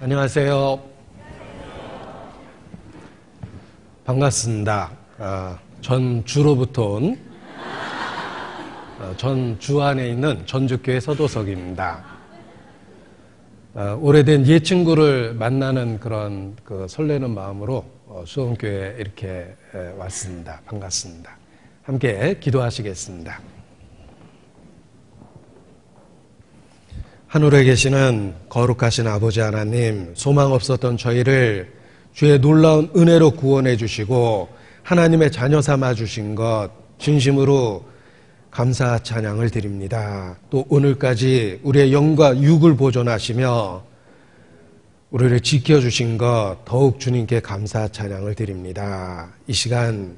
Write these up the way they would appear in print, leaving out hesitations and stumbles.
안녕하세요. 반갑습니다. 전주로부터 온 전주 안에 있는 전주교회 서도석입니다. 오래된 친구를 만나는 그런 설레는 마음으로 수원교회에 이렇게 왔습니다. 반갑습니다. 함께 기도하시겠습니다. 하늘에 계시는 거룩하신 아버지 하나님, 소망 없었던 저희를 주의 놀라운 은혜로 구원해 주시고 하나님의 자녀 삼아 주신 것 진심으로 감사 찬양을 드립니다. 또 오늘까지 우리의 영과 육을 보존하시며 우리를 지켜주신 것 더욱 주님께 감사 찬양을 드립니다. 이 시간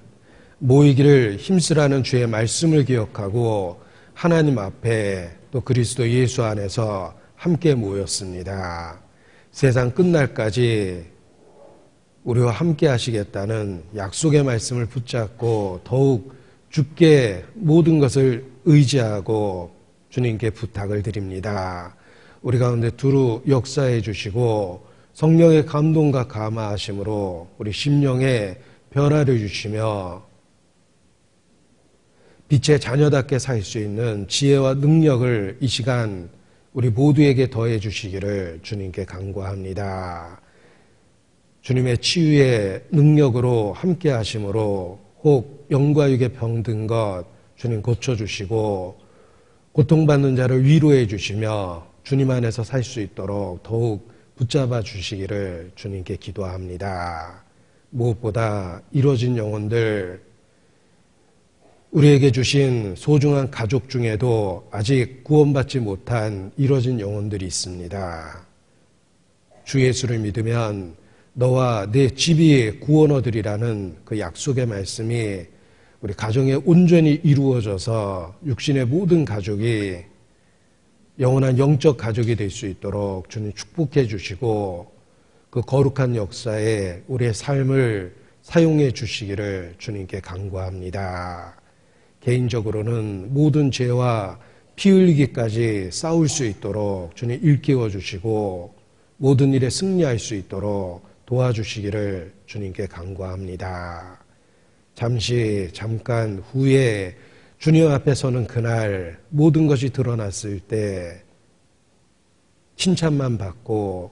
모이기를 힘쓰라는 주의 말씀을 기억하고 하나님 앞에 또 그리스도 예수 안에서 함께 모였습니다. 세상 끝날까지 우리와 함께 하시겠다는 약속의 말씀을 붙잡고 더욱 주께 모든 것을 의지하고 주님께 부탁을 드립니다. 우리 가운데 두루 역사해 주시고 성령의 감동과 감화하심으로 우리 심령에 변화를 주시며 빛의 자녀답게 살 수 있는 지혜와 능력을 이 시간 우리 모두에게 더해 주시기를 주님께 간구합니다. 주님의 치유의 능력으로 함께 하심으로 혹 영과 육에 병든 것 주님 고쳐주시고 고통받는 자를 위로해 주시며 주님 안에서 살 수 있도록 더욱 붙잡아 주시기를 주님께 기도합니다. 무엇보다 이루어진 영혼들, 우리에게 주신 소중한 가족 중에도 아직 구원받지 못한 이루어진 영혼들이 있습니다. 주 예수를 믿으면 너와 내 집이 구원 얻으리라는 그 약속의 말씀이 우리 가정에 온전히 이루어져서 육신의 모든 가족이 영원한 영적 가족이 될 수 있도록 주님 축복해 주시고 그 거룩한 역사에 우리의 삶을 사용해 주시기를 주님께 간구합니다. 개인적으로는 모든 죄와 피 흘리기까지 싸울 수 있도록 주님 일깨워 주시고 모든 일에 승리할 수 있도록 도와주시기를 주님께 간구합니다. 잠깐 후에 주님 앞에 서는 그날 모든 것이 드러났을 때 칭찬만 받고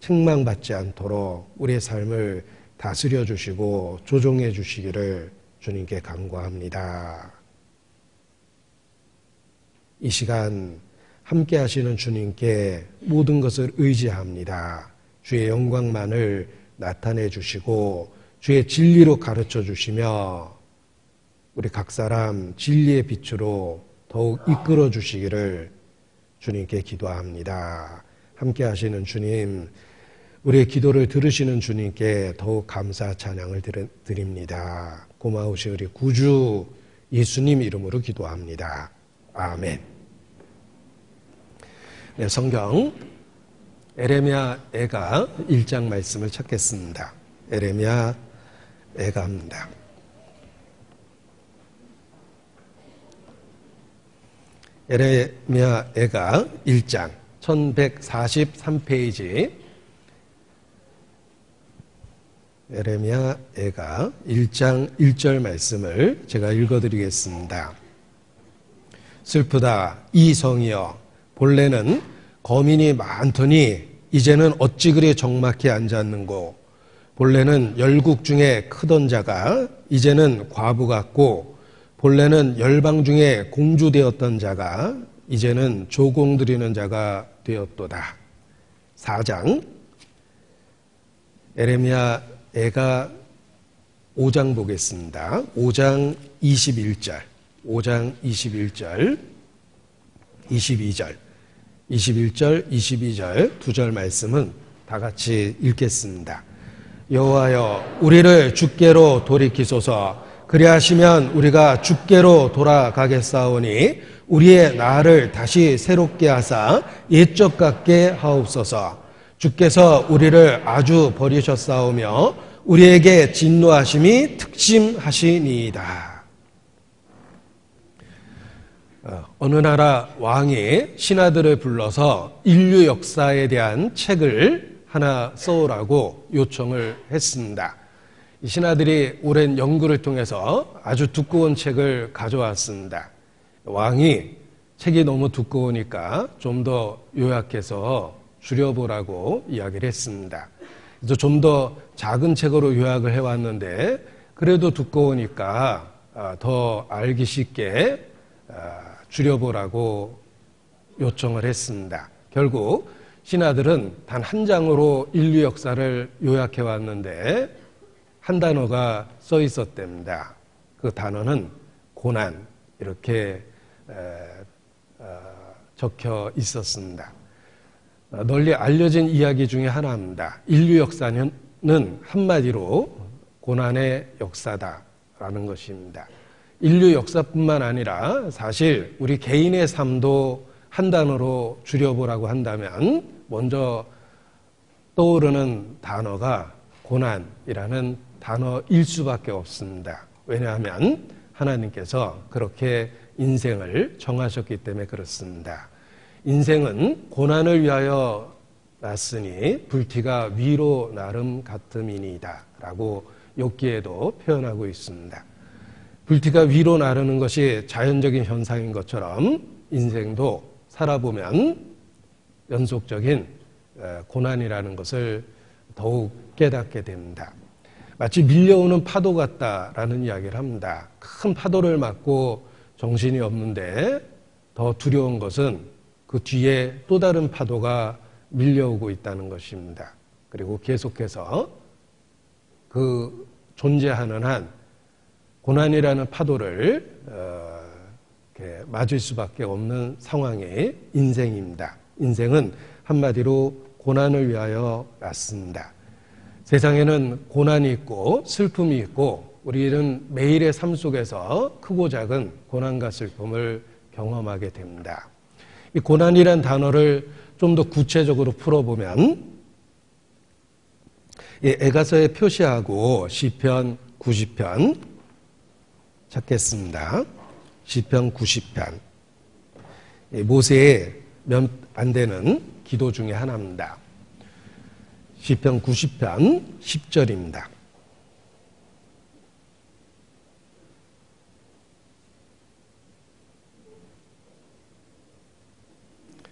책망받지 않도록 우리의 삶을 다스려 주시고 조종해 주시기를 주님께 간구합니다. 이 시간 함께 하시는 주님께 모든 것을 의지합니다. 주의 영광만을 나타내 주시고 주의 진리로 가르쳐 주시며 우리 각 사람 진리의 빛으로 더욱 이끌어 주시기를 주님께 기도합니다. 함께 하시는 주님, 우리의 기도를 들으시는 주님께 더욱 감사 찬양을 드립니다. 고마우신 우리 구주 예수님 이름으로 기도합니다. 아멘. 네, 성경 에레미야 애가 1장 말씀을 찾겠습니다. 에레미야 애가입니다. 에레미야 애가 1장 1143페이지 에레미야 애가 1장 1절 말씀을 제가 읽어드리겠습니다. 슬프다 이 성이여, 본래는 거민이 많더니 이제는 어찌 그리 적막히 앉았는고, 본래는 열국 중에 크던 자가 이제는 과부 같고, 본래는 열방 중에 공주 되었던 자가 이제는 조공 드리는 자가 되었도다. 4장 에레미야 애가 5장 보겠습니다. 5장 21절 5장 21절 22절 22절 두 절 말씀은 다 같이 읽겠습니다. 여호와여, 우리를 주께로 돌이키소서. 그리하시면 우리가 주께로 돌아가겠사오니 우리의 나를 다시 새롭게 하사 옛적 같게 하옵소서. 주께서 우리를 아주 버리셨사오며 우리에게 진노하심이 특심하시니이다. 어느 나라 왕이 신하들을 불러서 인류 역사에 대한 책을 하나 써오라고 요청을 했습니다. 이 신하들이 오랜 연구를 통해서 아주 두꺼운 책을 가져왔습니다. 왕이 책이 너무 두꺼우니까 좀 더 요약해서 줄여보라고 이야기를 했습니다. 그래서 좀 더 작은 책으로 요약을 해왔는데 그래도 두꺼우니까 더 알기 쉽게 줄여보라고 요청을 했습니다. 결국 신하들은 단 한 장으로 인류 역사를 요약해왔는데 한 단어가 써 있었답니다. 그 단어는 고난, 이렇게 적혀 있었습니다. 널리 알려진 이야기 중에 하나입니다. 인류 역사는 한마디로 고난의 역사다라는 것입니다. 인류 역사뿐만 아니라 사실 우리 개인의 삶도 한 단어로 줄여보라고 한다면 먼저 떠오르는 단어가 고난이라는 단어일 수밖에 없습니다. 왜냐하면 하나님께서 그렇게 인생을 정하셨기 때문에 그렇습니다. 인생은 고난을 위하여 났으니 불티가 위로 나름 같음이니이다 라고 욥기에도 표현하고 있습니다. 불티가 위로 나르는 것이 자연적인 현상인 것처럼 인생도 살아보면 연속적인 고난이라는 것을 더욱 깨닫게 됩니다. 마치 밀려오는 파도 같다라는 이야기를 합니다. 큰 파도를 맞고 정신이 없는데 더 두려운 것은 그 뒤에 또 다른 파도가 밀려오고 있다는 것입니다. 그리고 계속해서 그 존재하는 한 고난이라는 파도를 이렇게 맞을 수밖에 없는 상황이 인생입니다. 인생은 한마디로 고난을 위하여 났습니다. 세상에는 고난이 있고 슬픔이 있고 우리는 매일의 삶 속에서 크고 작은 고난과 슬픔을 경험하게 됩니다. 이 고난이란 단어를 좀 더 구체적으로 풀어보면 애가서에 표시하고 시편 90편 찾겠습니다. 시편 90편. 모세의 몇 안 되는 기도 중에 하나입니다. 시편 90편 10절입니다.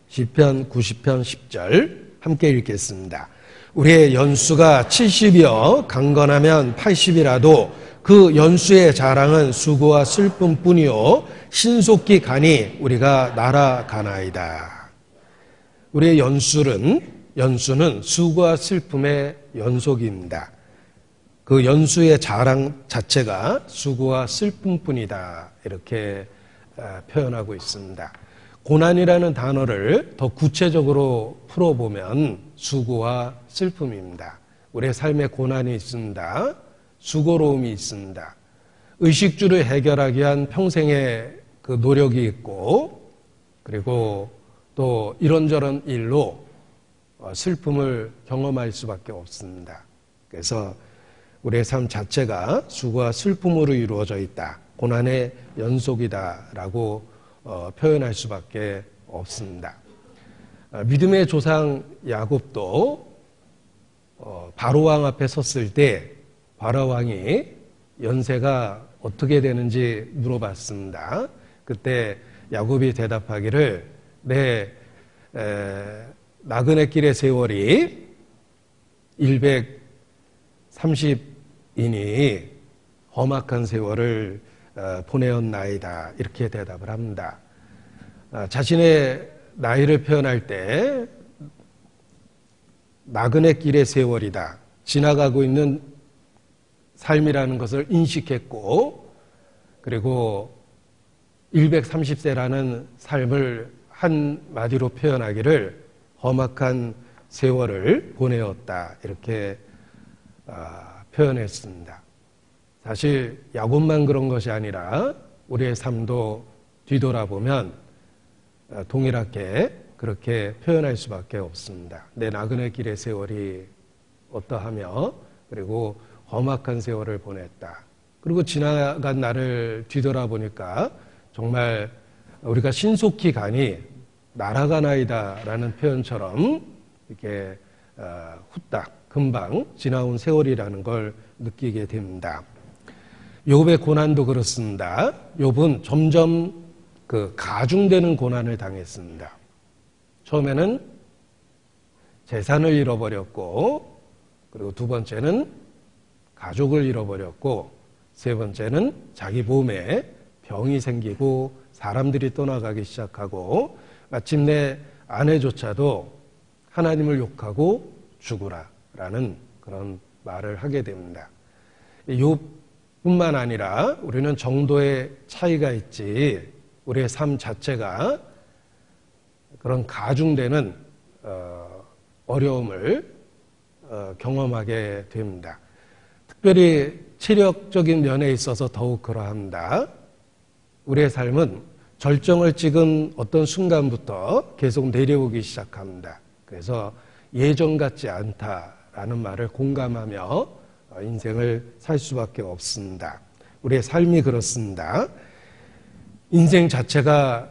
시편 90편 10절 함께 읽겠습니다. 우리의 연수가 70이여 강건하면 80이라도 그 연수의 자랑은 수고와 슬픔뿐이요 신속히 가니 우리가 날아가나이다. 우리의 연수는 수고와 슬픔의 연속입니다. 그 연수의 자랑 자체가 수고와 슬픔뿐이다. 이렇게 표현하고 있습니다. 고난이라는 단어를 더 구체적으로 풀어보면 수고와 슬픔입니다. 우리의 삶에 고난이 있습니다. 수고로움이 있습니다. 의식주를 해결하기 위한 평생의 그 노력이 있고 그리고 또 이런저런 일로 슬픔을 경험할 수밖에 없습니다. 그래서 우리의 삶 자체가 수고와 슬픔으로 이루어져 있다. 고난의 연속이다라고 표현할 수밖에 없습니다. 믿음의 조상 야곱도 바로왕 앞에 섰을 때 바로왕이 연세가 어떻게 되는지 물어봤습니다. 그때 야곱이 대답하기를 내 나그네 길의 세월이 130이니 험악한 세월을 보내었나이다. 이렇게 대답을 합니다. 자신의 나이를 표현할 때 나그네 길의 세월이다. 지나가고 있는 삶이라는 것을 인식했고 그리고 130세라는 삶을 한마디로 표현하기를 험악한 세월을 보내었다. 이렇게 표현했습니다. 사실 야곱만 그런 것이 아니라 우리의 삶도 뒤돌아보면 동일하게 그렇게 표현할 수밖에 없습니다. 내 나그네 길의 세월이 어떠하며 그리고 험악한 세월을 보냈다. 그리고 지나간 날을 뒤돌아보니까 정말 우리가 신속히 가니 날아가나이다 라는 표현처럼 이렇게 후딱 금방 지나온 세월이라는 걸 느끼게 됩니다. 욥의 고난도 그렇습니다. 욥은 점점 그 가중되는 고난을 당했습니다. 처음에는 재산을 잃어버렸고, 그리고 두 번째는 가족을 잃어버렸고, 세 번째는 자기 몸에 병이 생기고 사람들이 떠나가기 시작하고, 마침내 아내조차도 하나님을 욕하고 죽으라라는 그런 말을 하게 됩니다. 욥뿐만 아니라 우리는 정도의 차이가 있지, 우리의 삶 자체가 그런 가중되는 어려움을 경험하게 됩니다. 특별히 체력적인 면에 있어서 더욱 그러합니다. 우리의 삶은 절정을 찍은 어떤 순간부터 계속 내려오기 시작합니다. 그래서 예전 같지 않다라는 말을 공감하며 인생을 살 수밖에 없습니다. 우리의 삶이 그렇습니다. 인생 자체가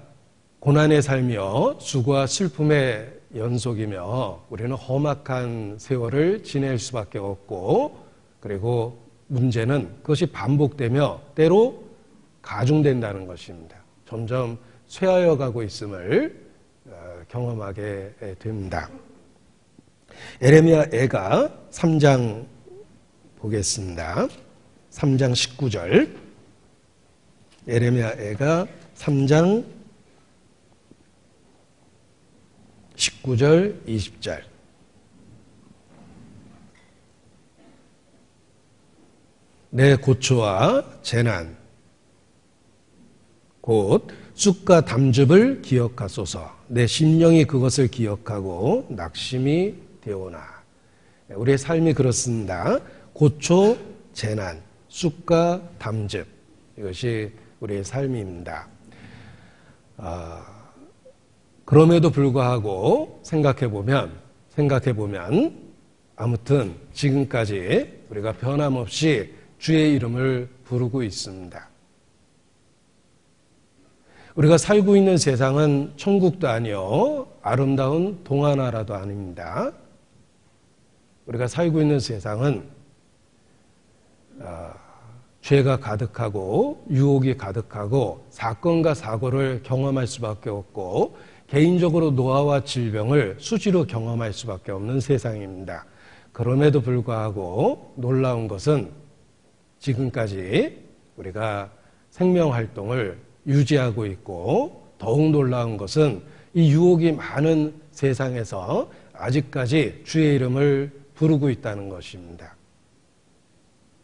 고난의 삶이요, 수고와 슬픔의 연속이며 우리는 험악한 세월을 지낼 수밖에 없고, 그리고 문제는 그것이 반복되며 때로 가중된다는 것입니다. 점점 쇠하여 가고 있음을 경험하게 됩니다. 에레미야 애가 3장 보겠습니다. 3장 19절. 에레미야 애가 3장 19절 20절. 내 고초와 재난 곧 쑥과 담즙을 기억하소서. 내 심령이 그것을 기억하고 낙심이 되오나. 우리의 삶이 그렇습니다. 고초, 재난, 쑥과 담즙, 이것이 우리의 삶입니다. 그럼에도 불구하고 생각해보면 아무튼 지금까지 우리가 변함없이 주의 이름을 부르고 있습니다. 우리가 살고 있는 세상은 천국도 아니요, 아름다운 동화나라도 아닙니다. 우리가 살고 있는 세상은 죄가 가득하고 유혹이 가득하고 사건과 사고를 경험할 수밖에 없고 개인적으로 노화와 질병을 수시로 경험할 수밖에 없는 세상입니다. 그럼에도 불구하고 놀라운 것은 지금까지 우리가 생명활동을 유지하고 있고, 더욱 놀라운 것은 이 유혹이 많은 세상에서 아직까지 주의 이름을 부르고 있다는 것입니다.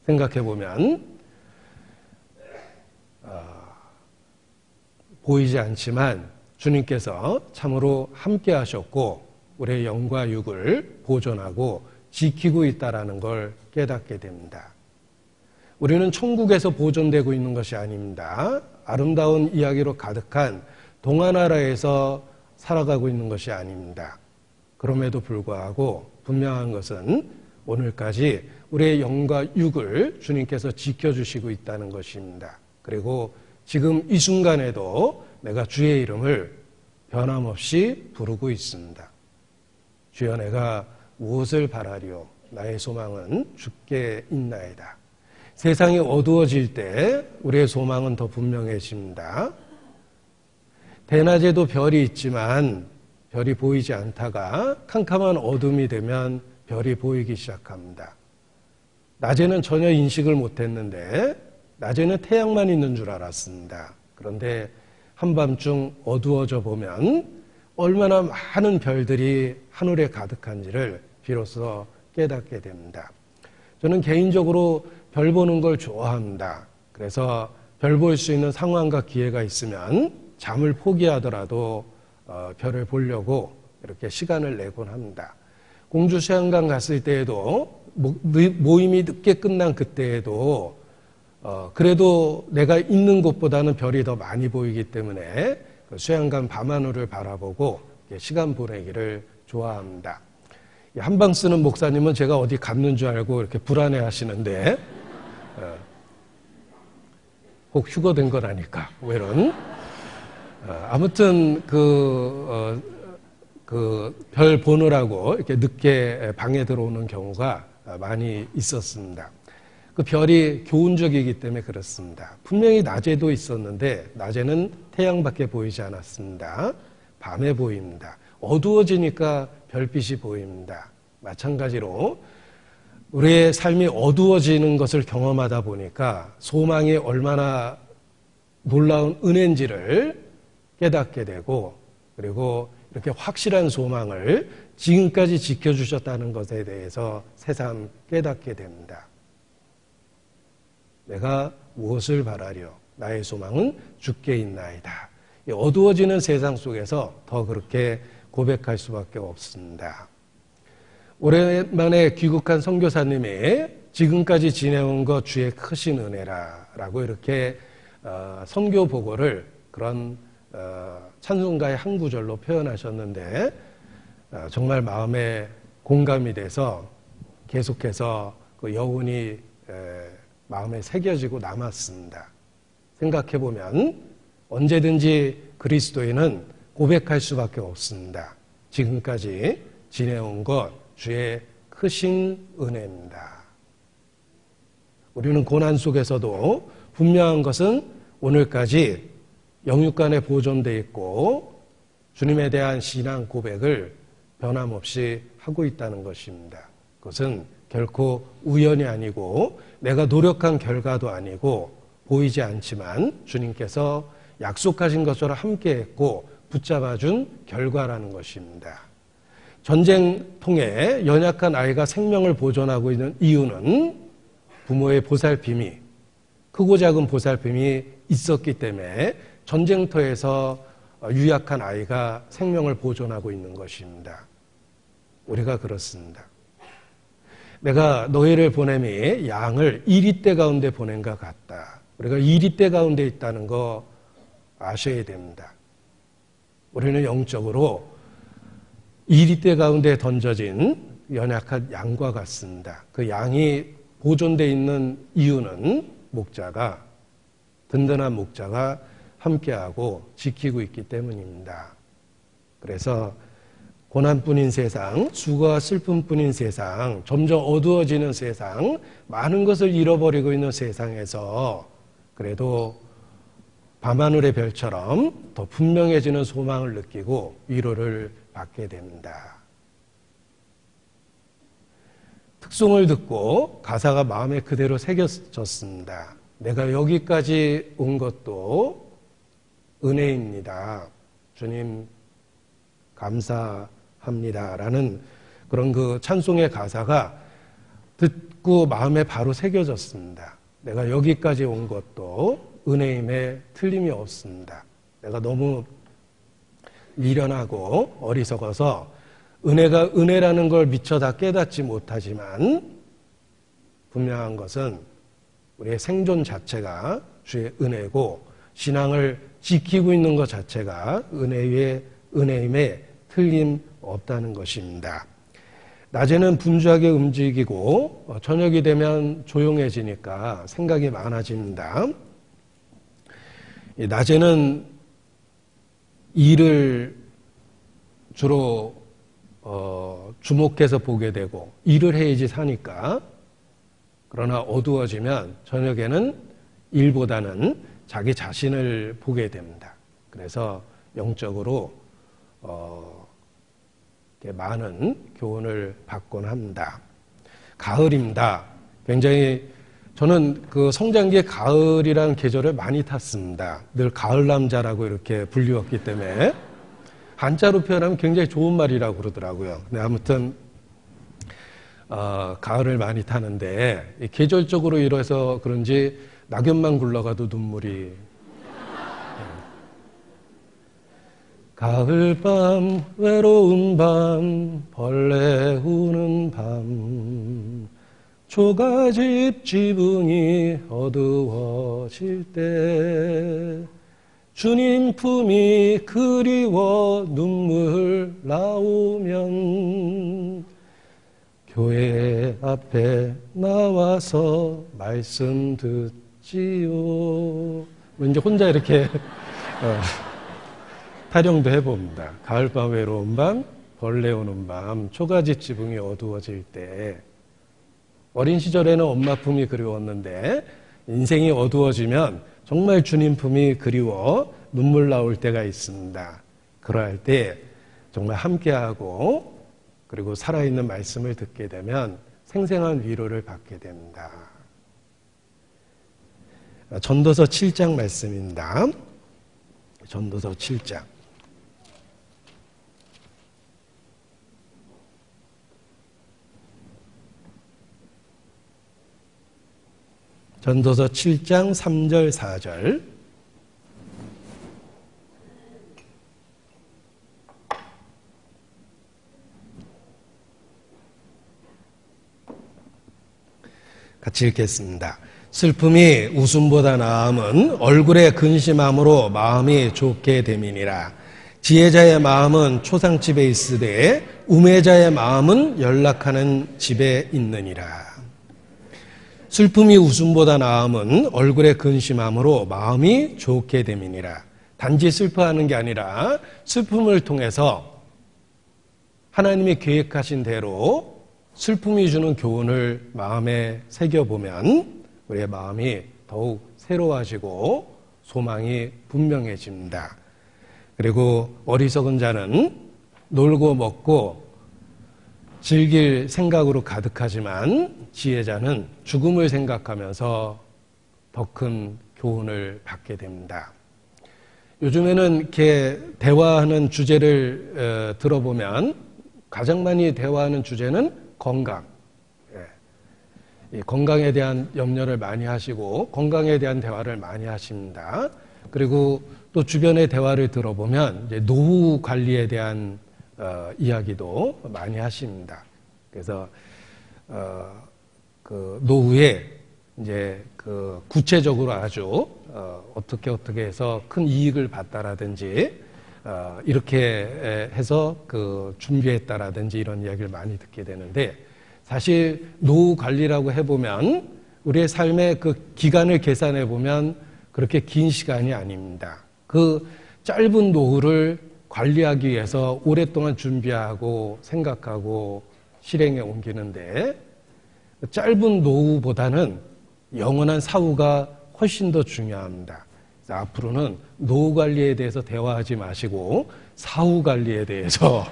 생각해보면 보이지 않지만 주님께서 참으로 함께 하셨고 우리의 영과 육을 보존하고 지키고 있다는 걸 깨닫게 됩니다. 우리는 천국에서 보존되고 있는 것이 아닙니다. 아름다운 이야기로 가득한 동화나라에서 살아가고 있는 것이 아닙니다. 그럼에도 불구하고 분명한 것은 오늘까지 우리의 영과 육을 주님께서 지켜주시고 있다는 것입니다. 그리고 지금 이 순간에도 내가 주의 이름을 변함없이 부르고 있습니다. 주여, 내가 무엇을 바라리요? 나의 소망은 주께 있나이다. 세상이 어두워질 때 우리의 소망은 더 분명해집니다. 대낮에도 별이 있지만 별이 보이지 않다가 캄캄한 어둠이 되면 별이 보이기 시작합니다. 낮에는 전혀 인식을 못했는데 낮에는 태양만 있는 줄 알았습니다. 그런데 한밤중 어두워져 보면 얼마나 많은 별들이 하늘에 가득한지를 비로소 깨닫게 됩니다. 저는 개인적으로 별 보는 걸 좋아합니다. 그래서 별 볼 수 있는 상황과 기회가 있으면 잠을 포기하더라도 별을 보려고 이렇게 시간을 내곤 합니다. 공주 수영관 갔을 때에도 모임이 늦게 끝난 그때에도 그래도 내가 있는 곳보다는 별이 더 많이 보이기 때문에 수영관 밤하늘을 바라보고 시간 보내기를 좋아합니다. 한방 쓰는 목사님은 제가 어디 갔는 줄 알고 이렇게 불안해 하시는데 혹 휴거된 거라니까, 왜 이런. 아무튼 그 별 보느라고 이렇게 늦게 방에 들어오는 경우가 많이 있었습니다. 그 별이 교훈적이기 때문에 그렇습니다. 분명히 낮에도 있었는데 낮에는 태양밖에 보이지 않았습니다. 밤에 보입니다. 어두워지니까 별빛이 보입니다. 마찬가지로 우리의 삶이 어두워지는 것을 경험하다 보니까 소망이 얼마나 놀라운 은혜인지를 깨닫게 되고, 그리고 이렇게 확실한 소망을 지금까지 지켜주셨다는 것에 대해서 새삼 깨닫게 됩니다. 내가 무엇을 바라려? 나의 소망은 주께 있나이다. 어두워지는 세상 속에서 더 그렇게 고백할 수밖에 없습니다. 오랜만에 귀국한 선교사님이 지금까지 지내온 것 주의 크신 은혜라라고 이렇게 선교 보고를 그런 찬송가의 한 구절로 표현하셨는데 정말 마음에 공감이 돼서 계속해서 그 여운이 마음에 새겨지고 남았습니다. 생각해보면 언제든지 그리스도인은 고백할 수밖에 없습니다. 지금까지 지내온 것 주의 크신 은혜입니다. 우리는 고난 속에서도 분명한 것은 오늘까지 영육간에 보존되어 있고 주님에 대한 신앙 고백을 변함없이 하고 있다는 것입니다. 그것은 결코 우연이 아니고 내가 노력한 결과도 아니고 보이지 않지만 주님께서 약속하신 것처럼 함께했고 붙잡아준 결과라는 것입니다. 전쟁통에 연약한 아이가 생명을 보존하고 있는 이유는 부모의 보살핌이, 크고 작은 보살핌이 있었기 때문에 전쟁터에서 유약한 아이가 생명을 보존하고 있는 것입니다. 우리가 그렇습니다. 내가 너희를 보냄이 양을 이리떼 가운데 보낸 것 같다. 우리가 이리떼 가운데 있다는 거 아셔야 됩니다. 우리는 영적으로 이리떼 가운데 던져진 연약한 양과 같습니다. 그 양이 보존되어 있는 이유는 목자가, 든든한 목자가 함께하고 지키고 있기 때문입니다. 그래서 고난뿐인 세상, 수고와 슬픔뿐인 세상, 점점 어두워지는 세상, 많은 것을 잃어버리고 있는 세상에서 그래도 밤하늘의 별처럼 더 분명해지는 소망을 느끼고 위로를 받게 됩니다. 특송을 듣고 가사가 마음에 그대로 새겨졌습니다. 내가 여기까지 온 것도 은혜입니다. 주님 감사합니다. 라는 그런 그 찬송의 가사가 듣고 마음에 바로 새겨졌습니다. 내가 여기까지 온 것도 은혜임에 틀림이 없습니다. 내가 너무 미련하고 어리석어서 은혜가 은혜라는 걸 미처 다 깨닫지 못하지만 분명한 것은 우리의 생존 자체가 주의 은혜고 신앙을 지키고 있는 것 자체가 은혜임에 틀림없다는 것입니다. 낮에는 분주하게 움직이고 저녁이 되면 조용해지니까 생각이 많아집니다. 낮에는 일을 주로 주목해서 보게 되고 일을 해야지 사니까, 그러나 어두워지면 저녁에는 일보다는 자기 자신을 보게 됩니다. 그래서 영적으로 많은 교훈을 받곤 합니다. 가을입니다. 굉장히 저는 그 성장기에 가을이라는 계절을 많이 탔습니다. 늘 가을 남자라고 이렇게 불리웠기 때문에 한자로 표현하면 굉장히 좋은 말이라고 그러더라고요. 근데 아무튼 가을을 많이 타는데 계절적으로 이래서 그런지 낙엽만 굴러가도 눈물이. 가을밤 외로운 밤 벌레 우는 밤 초가집 지붕이 어두워질 때 주님 품이 그리워 눈물 나오면 교회 앞에 나와서 말씀 듣지요. 이제 혼자 이렇게 타령도 해봅니다. 가을밤 외로운 밤 벌레 오는 밤, 초가지 지붕이 어두워질 때, 어린 시절에는 엄마 품이 그리웠는데 인생이 어두워지면 정말 주님 품이 그리워 눈물 나올 때가 있습니다. 그러할 때 정말 함께하고 그리고 살아있는 말씀을 듣게 되면 생생한 위로를 받게 됩니다. 전도서 7장 말씀입니다. 전도서 7장. 전도서 7장 3절 4절. 같이 읽겠습니다. 슬픔이 웃음보다 나음은 얼굴에 근심함으로 마음이 좋게 됨이니라. 지혜자의 마음은 초상집에 있으되 우매자의 마음은 연락하는 집에 있느니라. 슬픔이 웃음보다 나음은 얼굴에 근심함으로 마음이 좋게 됨이니라. 단지 슬퍼하는 게 아니라 슬픔을 통해서 하나님이 계획하신 대로 슬픔이 주는 교훈을 마음에 새겨보면 우리의 마음이 더욱 새로워지고 소망이 분명해집니다. 그리고 어리석은 자는 놀고 먹고 즐길 생각으로 가득하지만 지혜자는 죽음을 생각하면서 더 큰 교훈을 받게 됩니다. 요즘에는 이렇게 대화하는 주제를 들어보면 가장 많이 대화하는 주제는 건강. 이 건강에 대한 염려를 많이 하시고 건강에 대한 대화를 많이 하십니다. 그리고 또 주변의 대화를 들어보면 이제 노후 관리에 대한 이야기도 많이 하십니다. 그래서 그 노후에 이제 그 구체적으로 아주 어떻게 해서 큰 이익을 봤다라든지 이렇게 해서 그 준비했다라든지 이런 이야기를 많이 듣게 되는데 사실 노후 관리라고 해보면 우리의 삶의 그 기간을 계산해 보면 그렇게 긴 시간이 아닙니다. 그 짧은 노후를 관리하기 위해서 오랫동안 준비하고 생각하고 실행에 옮기는데 짧은 노후보다는 영원한 사후가 훨씬 더 중요합니다. 그래서 앞으로는 노후 관리에 대해서 대화하지 마시고 사후 관리에 대해서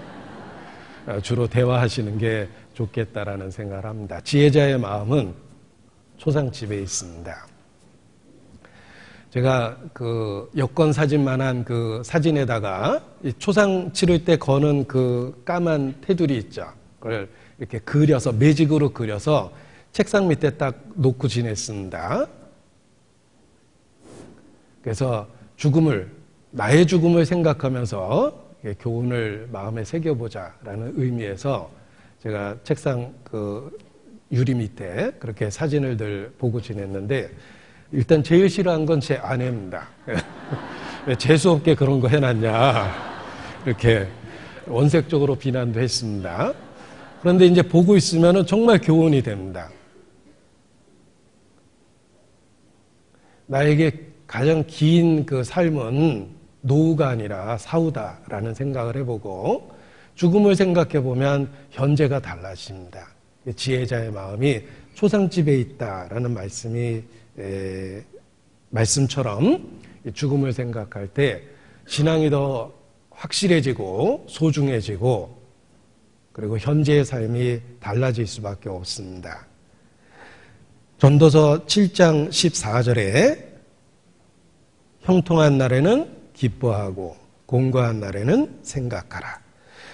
주로 대화하시는 게 좋겠다라는 생각을 합니다. 지혜자의 마음은 초상집에 있습니다. 제가 그 여권 사진만한 그 사진에다가 초상 치를 때 거는 그 까만 테두리 있죠. 그걸 이렇게 그려서 매직으로 그려서 책상 밑에 딱 놓고 지냈습니다. 그래서 나의 죽음을 생각하면서 교훈을 마음에 새겨보자라는 의미에서 제가 책상 그 유리 밑에 그렇게 사진을 늘 보고 지냈는데 일단 제일 싫어한 건 제 아내입니다. 왜 재수없게 그런 거 해놨냐 이렇게 원색적으로 비난도 했습니다. 그런데 이제 보고 있으면 정말 교훈이 됩니다. 나에게 가장 긴 그 삶은 노후가 아니라 사후다라는 생각을 해보고 죽음을 생각해보면 현재가 달라집니다. 지혜자의 마음이 초상집에 있다라는 말씀처럼 죽음을 생각할 때 신앙이 더 확실해지고 소중해지고 그리고 현재의 삶이 달라질 수밖에 없습니다. 전도서 7장 14절에 형통한 날에는 기뻐하고 공고한 날에는 생각하라.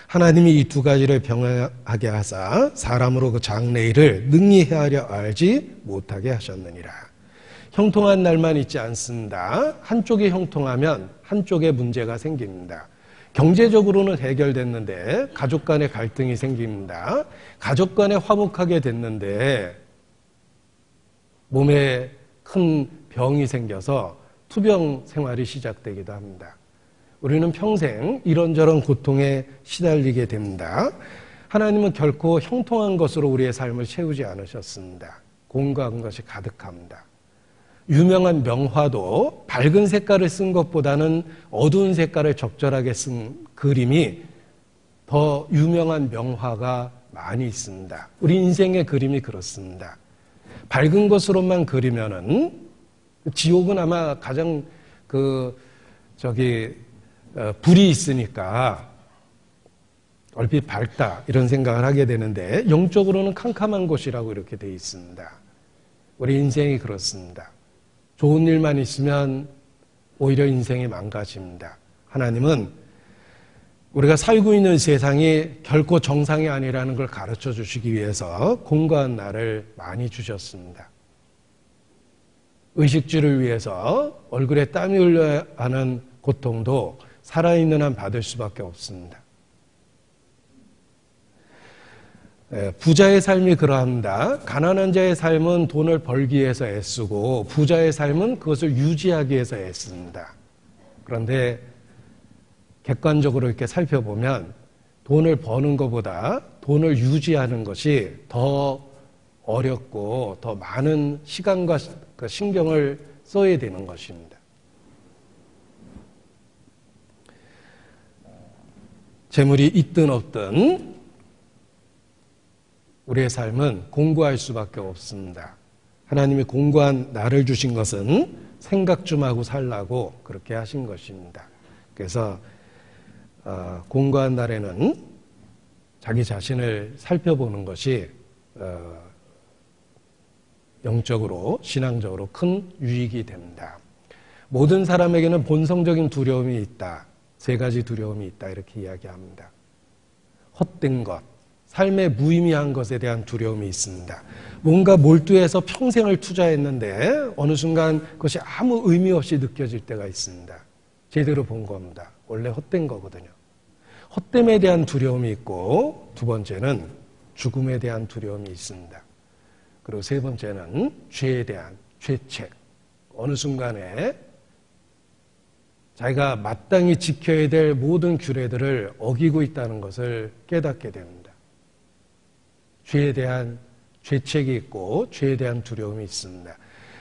하나님이 이 두 가지를 병하게 하사 사람으로 그 장래일을 능히 헤아려 알지 못하게 하셨느니라. 형통한 날만 있지 않습니다. 한쪽이 형통하면 한쪽에 문제가 생깁니다. 경제적으로는 해결됐는데 가족 간의 갈등이 생깁니다. 가족 간에 화목하게 됐는데 몸에 큰 병이 생겨서 투병 생활이 시작되기도 합니다. 우리는 평생 이런저런 고통에 시달리게 됩니다. 하나님은 결코 형통한 것으로 우리의 삶을 채우지 않으셨습니다. 공고한 것이 가득합니다. 유명한 명화도 밝은 색깔을 쓴 것보다는 어두운 색깔을 적절하게 쓴 그림이 더 유명한 명화가 많이 있습니다. 우리 인생의 그림이 그렇습니다. 밝은 것으로만 그리면은 지옥은 아마 가장 불이 있으니까 얼핏 밝다 이런 생각을 하게 되는데 영적으로는 캄캄한 곳이라고 이렇게 되어 있습니다. 우리 인생이 그렇습니다. 좋은 일만 있으면 오히려 인생이 망가집니다. 하나님은 우리가 살고 있는 세상이 결코 정상이 아니라는 걸 가르쳐 주시기 위해서 공고한 날을 많이 주셨습니다. 의식주를 위해서 얼굴에 땀이 흘려야 하는 고통도 살아있는 한 받을 수밖에 없습니다. 부자의 삶이 그러합니다. 가난한 자의 삶은 돈을 벌기 위해서 애쓰고 부자의 삶은 그것을 유지하기 위해서 애씁니다. 그런데 객관적으로 이렇게 살펴보면 돈을 버는 것보다 돈을 유지하는 것이 더 어렵고 더 많은 시간과 신경을 써야 되는 것입니다. 재물이 있든 없든 우리의 삶은 공고할 수밖에 없습니다. 하나님이 공고한 날을 주신 것은 생각 좀 하고 살라고 그렇게 하신 것입니다. 그래서 공고한 날에는 자기 자신을 살펴보는 것이 영적으로 신앙적으로 큰 유익이 됩니다. 모든 사람에게는 본성적인 두려움이 있다. 3가지 두려움이 있다 이렇게 이야기합니다. 헛된 것, 삶의 무의미한 것에 대한 두려움이 있습니다. 뭔가 몰두해서 평생을 투자했는데 어느 순간 그것이 아무 의미 없이 느껴질 때가 있습니다. 제대로 본 겁니다. 원래 헛된 거거든요. 헛됨에 대한 두려움이 있고 2번째는 죽음에 대한 두려움이 있습니다. 그리고 3번째는 죄에 대한 죄책. 어느 순간에 자기가 마땅히 지켜야 될 모든 규례들을 어기고 있다는 것을 깨닫게 됩니다. 죄에 대한 죄책이 있고 죄에 대한 두려움이 있습니다.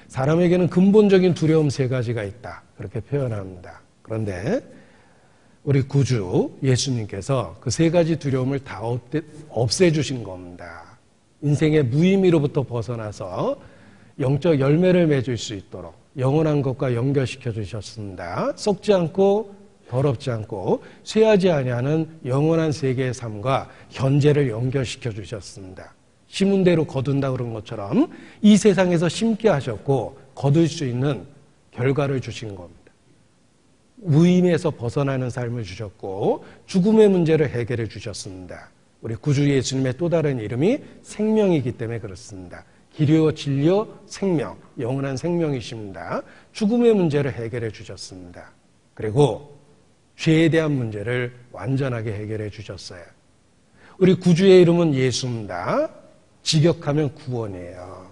사람에게는 근본적인 두려움 3가지가 있다. 그렇게 표현합니다. 그런데 우리 구주 예수님께서 그 3가지 두려움을 다 없애주신 겁니다. 인생의 무의미로부터 벗어나서 영적 열매를 맺을 수 있도록 영원한 것과 연결시켜 주셨습니다. 썩지 않고 더럽지 않고 쇠하지 아니하는 영원한 세계의 삶과 현재를 연결시켜 주셨습니다. 심은 대로 거둔다 그런 것처럼 이 세상에서 심게 하셨고 거둘 수 있는 결과를 주신 겁니다. 무의미에서 벗어나는 삶을 주셨고 죽음의 문제를 해결해 주셨습니다. 우리 구주 예수님의 또 다른 이름이 생명이기 때문에 그렇습니다. 길이요 진리요 생명, 영원한 생명이십니다. 죽음의 문제를 해결해 주셨습니다. 그리고 죄에 대한 문제를 완전하게 해결해 주셨어요. 우리 구주의 이름은 예수입니다. 직역하면 구원이에요.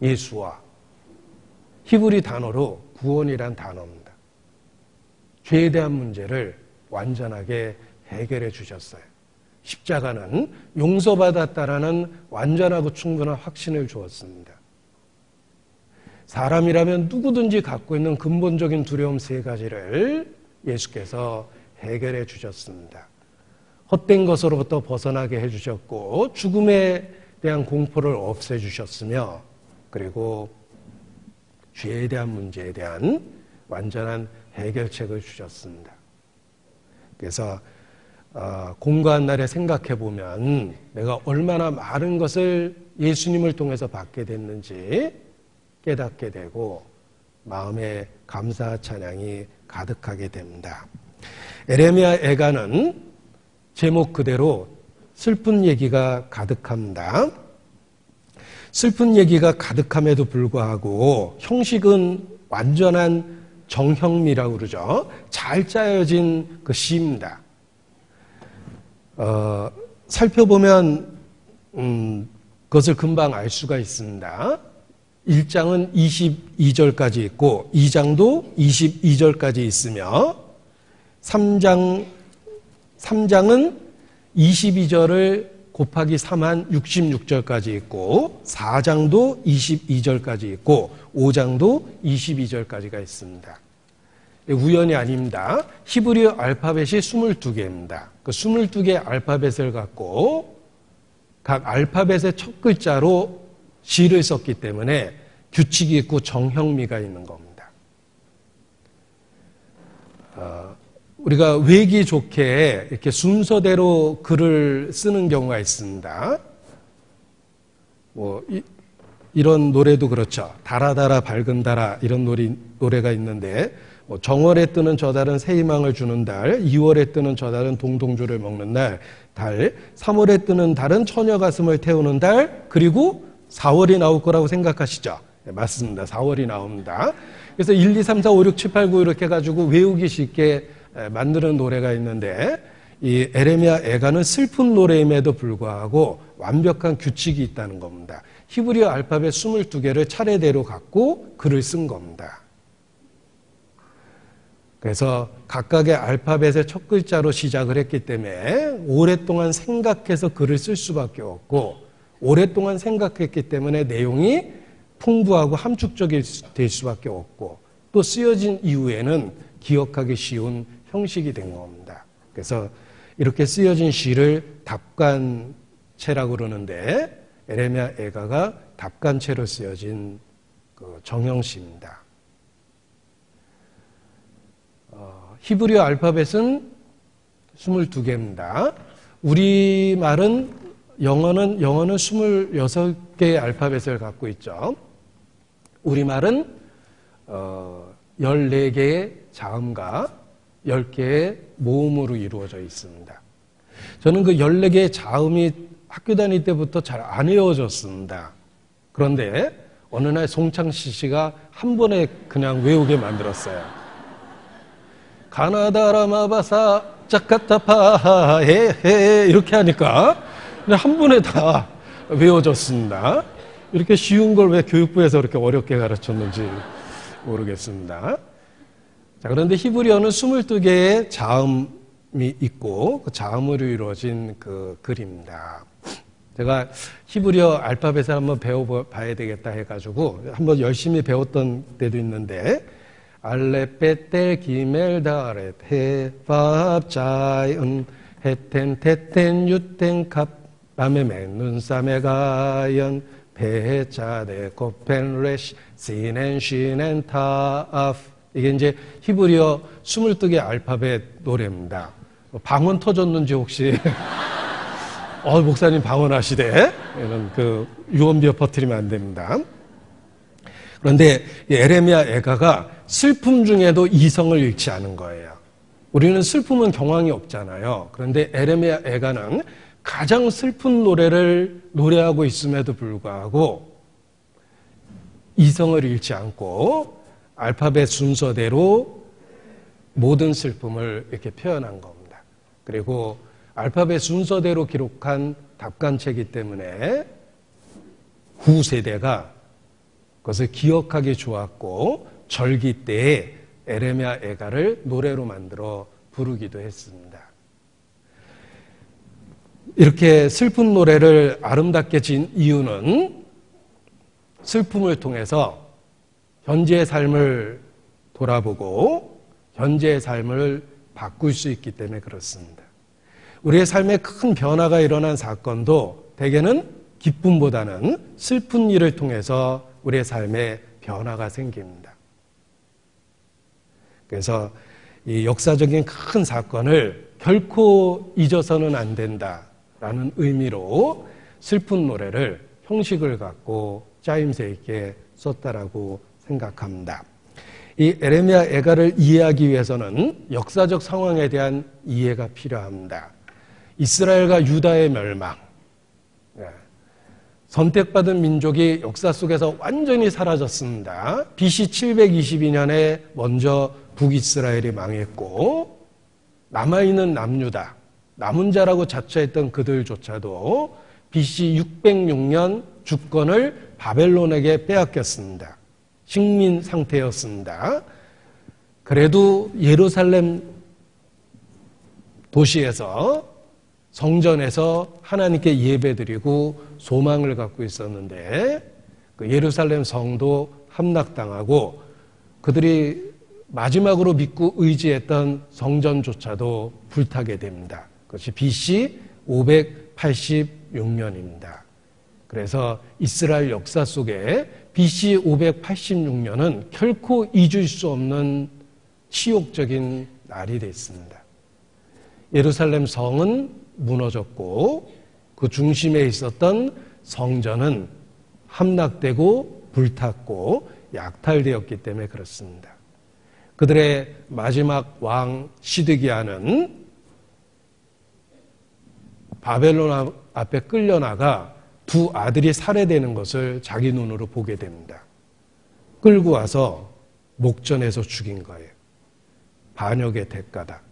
예수와 히브리 단어로 구원이란 단어입니다. 죄에 대한 문제를 완전하게 해결해 주셨어요. 십자가는 용서받았다라는 완전하고 충분한 확신을 주었습니다. 사람이라면 누구든지 갖고 있는 근본적인 두려움 3가지를 예수께서 해결해 주셨습니다. 헛된 것으로부터 벗어나게 해주셨고 죽음에 대한 공포를 없애주셨으며 그리고 죄에 대한 문제에 대한 완전한 해결책을 주셨습니다. 그래서 공고한 날에 생각해 보면 내가 얼마나 많은 것을 예수님을 통해서 받게 됐는지 깨닫게 되고 마음에 감사 찬양이 가득하게 됩니다. 에레미야 애가는 제목 그대로 슬픈 얘기가 가득합니다. 슬픈 얘기가 가득함에도 불구하고 형식은 완전한 정형미라고 그러죠. 잘 짜여진 그 시입니다. 살펴보면 그것을 금방 알 수가 있습니다. 1장은 22절까지 있고 2장도 22절까지 있으며 3장은 22절을 곱하기 3한 66절까지 있고 4장도 22절까지 있고 5장도 22절까지가 있습니다. 우연이 아닙니다. 히브리어 알파벳이 22개입니다. 그 22개의 알파벳을 갖고 각 알파벳의 첫 글자로 시를 썼기 때문에 규칙이 있고 정형미가 있는 겁니다. 우리가 외기 좋게 이렇게 순서대로 글을 쓰는 경우가 있습니다. 이런 노래도 그렇죠. 달아달아 밝은 달아 이런 노래가 있는데 정월에 뜨는 저 달은 새 희망을 주는 달, 2월에 뜨는 저 달은 동동주를 먹는 달, 3월에 뜨는 달은 처녀 가슴을 태우는 달, 그리고 4월이 나올 거라고 생각하시죠? 네, 맞습니다. 4월이 나옵니다. 그래서 1, 2, 3, 4, 5, 6, 7, 8, 9 이렇게 해가지고 외우기 쉽게 만드는 노래가 있는데 이 에레미야 애가는 슬픈 노래임에도 불구하고 완벽한 규칙이 있다는 겁니다. 히브리어 알파벳 22개를 차례대로 갖고 글을 쓴 겁니다. 그래서 각각의 알파벳의 첫 글자로 시작을 했기 때문에 오랫동안 생각해서 글을 쓸 수밖에 없고 오랫동안 생각했기 때문에 내용이 풍부하고 함축적일 수밖에 없고 또 쓰여진 이후에는 기억하기 쉬운 형식이 된 겁니다. 그래서 이렇게 쓰여진 시를 답간체라고 그러는데 에레미야 애가가 답간체로 쓰여진 그 정형시입니다. 히브리어 알파벳은 22개입니다. 우리말은 영어는 26개의 알파벳을 갖고 있죠. 우리말은 14개의 자음과 10개의 모음으로 이루어져 있습니다. 저는 그 14개의 자음이 학교 다닐 때부터 잘 안 외워졌습니다. 그런데 어느 날 송창시 씨가 한 번에 그냥 외우게 만들었어요. 가나다라마바사 짜카타파 헤헤 이렇게 하니까 한 번에 다 외워졌습니다. 이렇게 쉬운 걸 왜 교육부에서 그렇게 어렵게 가르쳤는지 모르겠습니다. 자, 그런데 히브리어는 22개의 자음이 있고 그 자음으로 이루어진 그 글입니다. 제가 히브리어 알파벳을 한번 배워봐야 되겠다 해가지고 한번 열심히 배웠던 때도 있는데 알렙 베텔 기멜 다렛 해 밥 자이은 헤텐 테텐 유텐 갑 라메 맨눈 사메 가연 베자데 코펜 레시 시넨 시넨 타아프 이게 이제 히브리어 22개 알파벳 노래입니다. 방언 터졌는지 혹시 목사님 방언하시대 이런 그 유언비어 퍼뜨리면 안 됩니다. 그런데 에레미야 애가가 슬픔 중에도 이성을 잃지 않은 거예요. 우리는 슬픔은 경황이 없잖아요. 그런데 에레미야 애가는 가장 슬픈 노래를 노래하고 있음에도 불구하고 이성을 잃지 않고 알파벳 순서대로 모든 슬픔을 이렇게 표현한 겁니다. 그리고 알파벳 순서대로 기록한 답간체이기 때문에 후세대가 그것을 기억하기 좋았고 절기 때에 에레미야 애가를 노래로 만들어 부르기도 했습니다. 이렇게 슬픈 노래를 아름답게 진 이유는 슬픔을 통해서 현재의 삶을 돌아보고 현재의 삶을 바꿀 수 있기 때문에 그렇습니다. 우리의 삶에 큰 변화가 일어난 사건도 대개는 기쁨보다는 슬픈 일을 통해서 우리의 삶에 변화가 생깁니다. 그래서 이 역사적인 큰 사건을 결코 잊어서는 안 된다라는 의미로 슬픈 노래를 형식을 갖고 짜임새 있게 썼다라고 생각합니다. 이 에레미야 애가를 이해하기 위해서는 역사적 상황에 대한 이해가 필요합니다. 이스라엘과 유다의 멸망, 선택받은 민족이 역사 속에서 완전히 사라졌습니다. BC 722년에 먼저 북이스라엘이 망했고 남아있는 남유다, 남은 자라고 자처했던 그들조차도 BC 606년 주권을 바벨론에게 빼앗겼습니다. 식민 상태였습니다. 그래도 예루살렘 도시에서 성전에서 하나님께 예배드리고 소망을 갖고 있었는데 그 예루살렘 성도 함락당하고 그들이 마지막으로 믿고 의지했던 성전조차도 불타게 됩니다. 그것이 BC 586년입니다. 그래서 이스라엘 역사 속에 BC 586년은 결코 잊을 수 없는 치욕적인 날이 됐습니다. 예루살렘 성은 무너졌고 그 중심에 있었던 성전은 함락되고 불탔고 약탈되었기 때문에 그렇습니다. 그들의 마지막 왕 시드기야는 바벨론 앞에 끌려나가 두 아들이 살해되는 것을 자기 눈으로 보게 됩니다. 끌고 와서 목전에서 죽인 거예요. 반역의 대가다.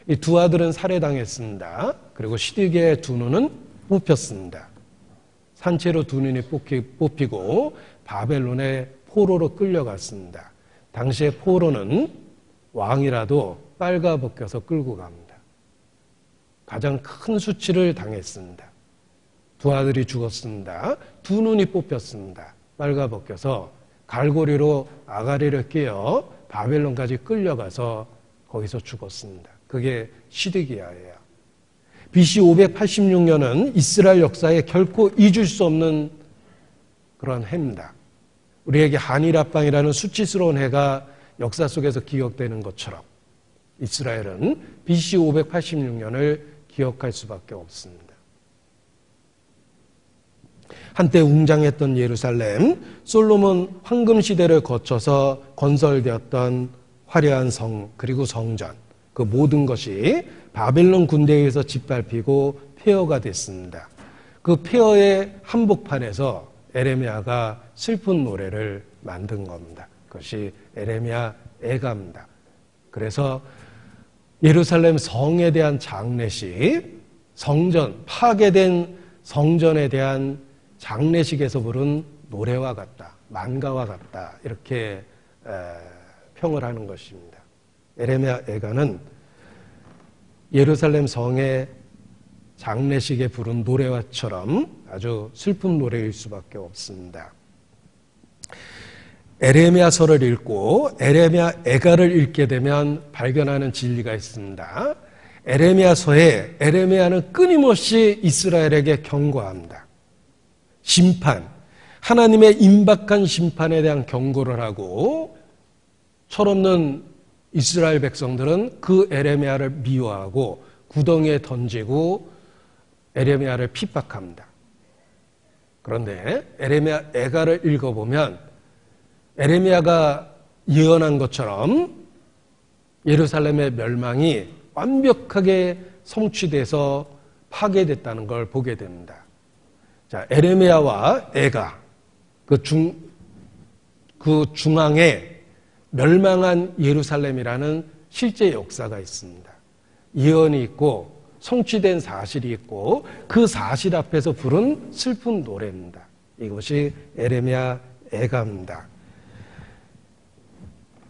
이 두 아들은 살해당했습니다. 그리고 시드기야의 두 눈은 뽑혔습니다. 산채로 두 눈이 뽑히고 바벨론의 포로로 끌려갔습니다. 당시에 포로는 왕이라도 빨가벗겨서 끌고 갑니다. 가장 큰 수치를 당했습니다. 두 아들이 죽었습니다. 두 눈이 뽑혔습니다. 빨가벗겨서 갈고리로 아가리를 끼어 바벨론까지 끌려가서 거기서 죽었습니다. 그게 시드기야예요. BC 586년은 이스라엘 역사에 결코 잊을 수 없는 그런 해입니다. 우리에게 한일합방이라는 수치스러운 해가 역사 속에서 기억되는 것처럼 이스라엘은 BC 586년을 기억할 수밖에 없습니다. 한때 웅장했던 예루살렘, 솔로몬 황금시대를 거쳐서 건설되었던 화려한 성 그리고 성전, 그 모든 것이 바벨론 군대에 의해서 짓밟히고 폐허가 됐습니다. 그 폐허의 한복판에서 에레미야가 슬픈 노래를 만든 겁니다. 그것이 에레미야 애가입니다. 그래서 예루살렘 성에 대한 장례식, 성전, 파괴된 성전에 대한 장례식에서 부른 노래와 같다, 만가와 같다, 이렇게 평을 하는 것입니다. 에레미야 애가는 예루살렘 성의 장례식에 부른 노래와처럼 아주 슬픈 노래일 수밖에 없습니다. 에레미야서를 읽고 에레미야 애가를 읽게 되면 발견하는 진리가 있습니다. 에레미야서에 에레미야는 끊임없이 이스라엘에게 경고합니다. 심판, 하나님의 임박한 심판에 대한 경고를 하고 철없는 이스라엘 백성들은 그 에레미야를 미워하고 구덩이에 던지고 에레미야를 핍박합니다. 그런데 에레미야 애가를 읽어보면 에레미야가 예언한 것처럼 예루살렘의 멸망이 완벽하게 성취돼서 파괴됐다는 걸 보게 됩니다. 자, 에레미야와 애가 그 중앙에 멸망한 예루살렘이라는 실제 역사가 있습니다. 예언이 있고 성취된 사실이 있고 그 사실 앞에서 부른 슬픈 노래입니다. 이것이 에레미야 애가입니다.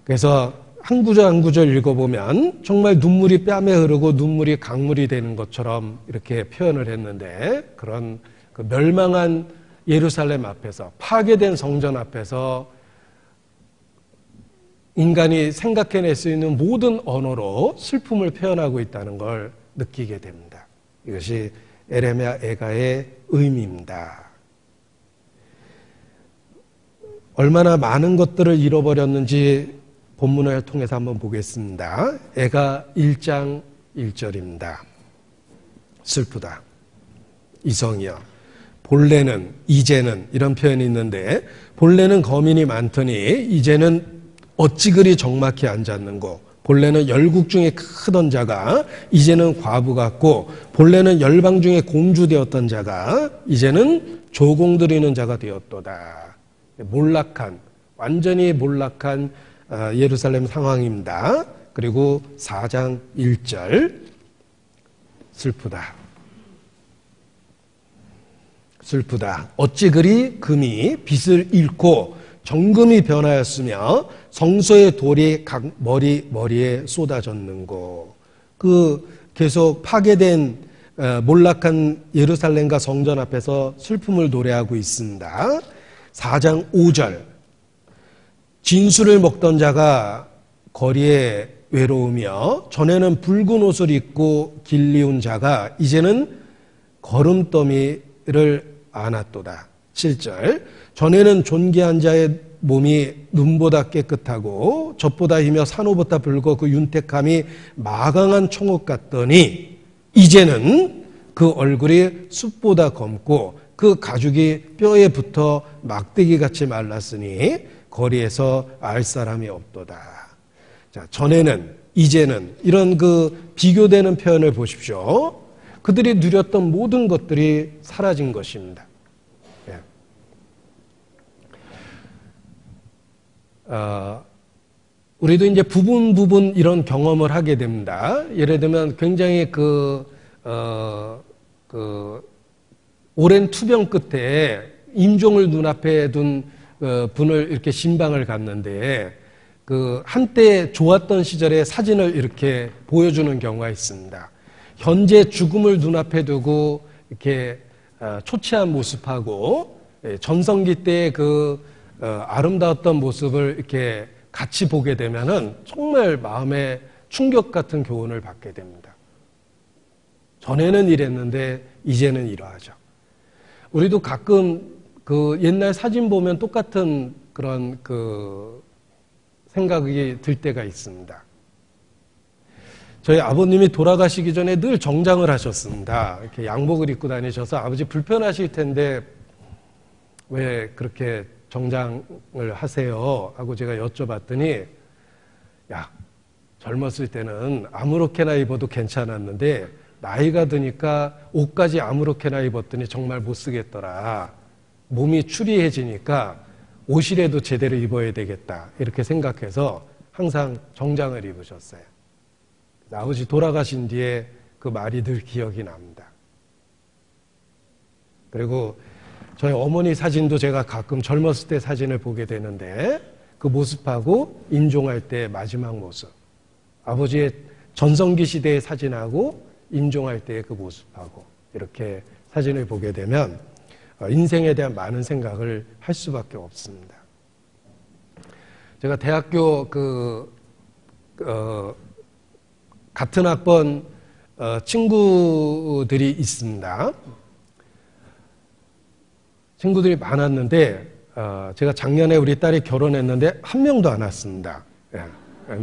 그래서 한 구절 한 구절 읽어보면 정말 눈물이 뺨에 흐르고 눈물이 강물이 되는 것처럼 이렇게 표현을 했는데 그런 그 멸망한 예루살렘 앞에서 파괴된 성전 앞에서 인간이 생각해낼 수 있는 모든 언어로 슬픔을 표현하고 있다는 걸 느끼게 됩니다. 이것이 에레미야 애가의 의미입니다. 얼마나 많은 것들을 잃어버렸는지 본문을 통해서 한번 보겠습니다. 애가 1장 1절입니다. 슬프다. 이성이여. 본래는, 이제는 이런 표현이 있는데 본래는 거민이 많더니 이제는 어찌 그리 적막히 앉았는고. 본래는 열국 중에 크던 자가 이제는 과부 같고 본래는 열방 중에 공주되었던 자가 이제는 조공드리는 자가 되었도다. 몰락한, 완전히 몰락한 예루살렘 상황입니다. 그리고 4장 1절 슬프다. 슬프다. 어찌 그리 금이 빛을 잃고 정금이 변하였으며 성소의 돌이 각 머리에 쏟아졌는고. 그 계속 파괴된 몰락한 예루살렘과 성전 앞에서 슬픔을 노래하고 있습니다. 4장 5절 진수를 먹던 자가 거리에 외로우며 전에는 붉은 옷을 입고 길리운 자가 이제는 거름더미를 안았도다. 7절 전에는 존귀한 자의 몸이 눈보다 깨끗하고 젖보다 희며 산호보다 붉어 그 윤택함이 마강한 청옥 같더니 이제는 그 얼굴이 숯보다 검고 그 가죽이 뼈에 붙어 막대기같이 말랐으니 거리에서 알 사람이 없도다. 자, 전에는 이제는 이런 그 비교되는 표현을 보십시오. 그들이 누렸던 모든 것들이 사라진 것입니다. 우리도 이제 부분 이런 경험을 하게 됩니다. 예를 들면 굉장히 오랜 투병 끝에 임종을 눈앞에 둔 분을 이렇게 신방을 갔는데 한때 좋았던 시절의 사진을 이렇게 보여주는 경우가 있습니다. 현재 죽음을 눈앞에 두고 이렇게 초췌한 모습하고 전성기 때의 아름다웠던 모습을 이렇게 같이 보게 되면은 정말 마음에 충격 같은 교훈을 받게 됩니다. 전에는 이랬는데 이제는 이러하죠. 우리도 가끔 옛날 사진 보면 똑같은 그런 생각이 들 때가 있습니다. 저희 아버님이 돌아가시기 전에 늘 정장을 하셨습니다. 이렇게 양복을 입고 다니셔서 아버지 불편하실 텐데 왜 그렇게 정장을 하세요? 하고 제가 여쭤봤더니 야, 젊었을 때는 아무렇게나 입어도 괜찮았는데 나이가 드니까 옷까지 아무렇게나 입었더니 정말 못 쓰겠더라. 몸이 추리해지니까 옷이라도 제대로 입어야 되겠다. 이렇게 생각해서 항상 정장을 입으셨어요. 아버지 돌아가신 뒤에 그 말이 늘 기억이 납니다. 그리고 저희 어머니 사진도 제가 가끔 젊었을 때 사진을 보게 되는데 그 모습하고 임종할 때 마지막 모습, 아버지의 전성기 시대의 사진하고 임종할 때의 그 모습하고 이렇게 사진을 보게 되면 인생에 대한 많은 생각을 할 수밖에 없습니다. 제가 대학교 같은 학번 친구들이 있습니다. 친구들이 많았는데 제가 작년에 우리 딸이 결혼했는데 한 명도 안 왔습니다.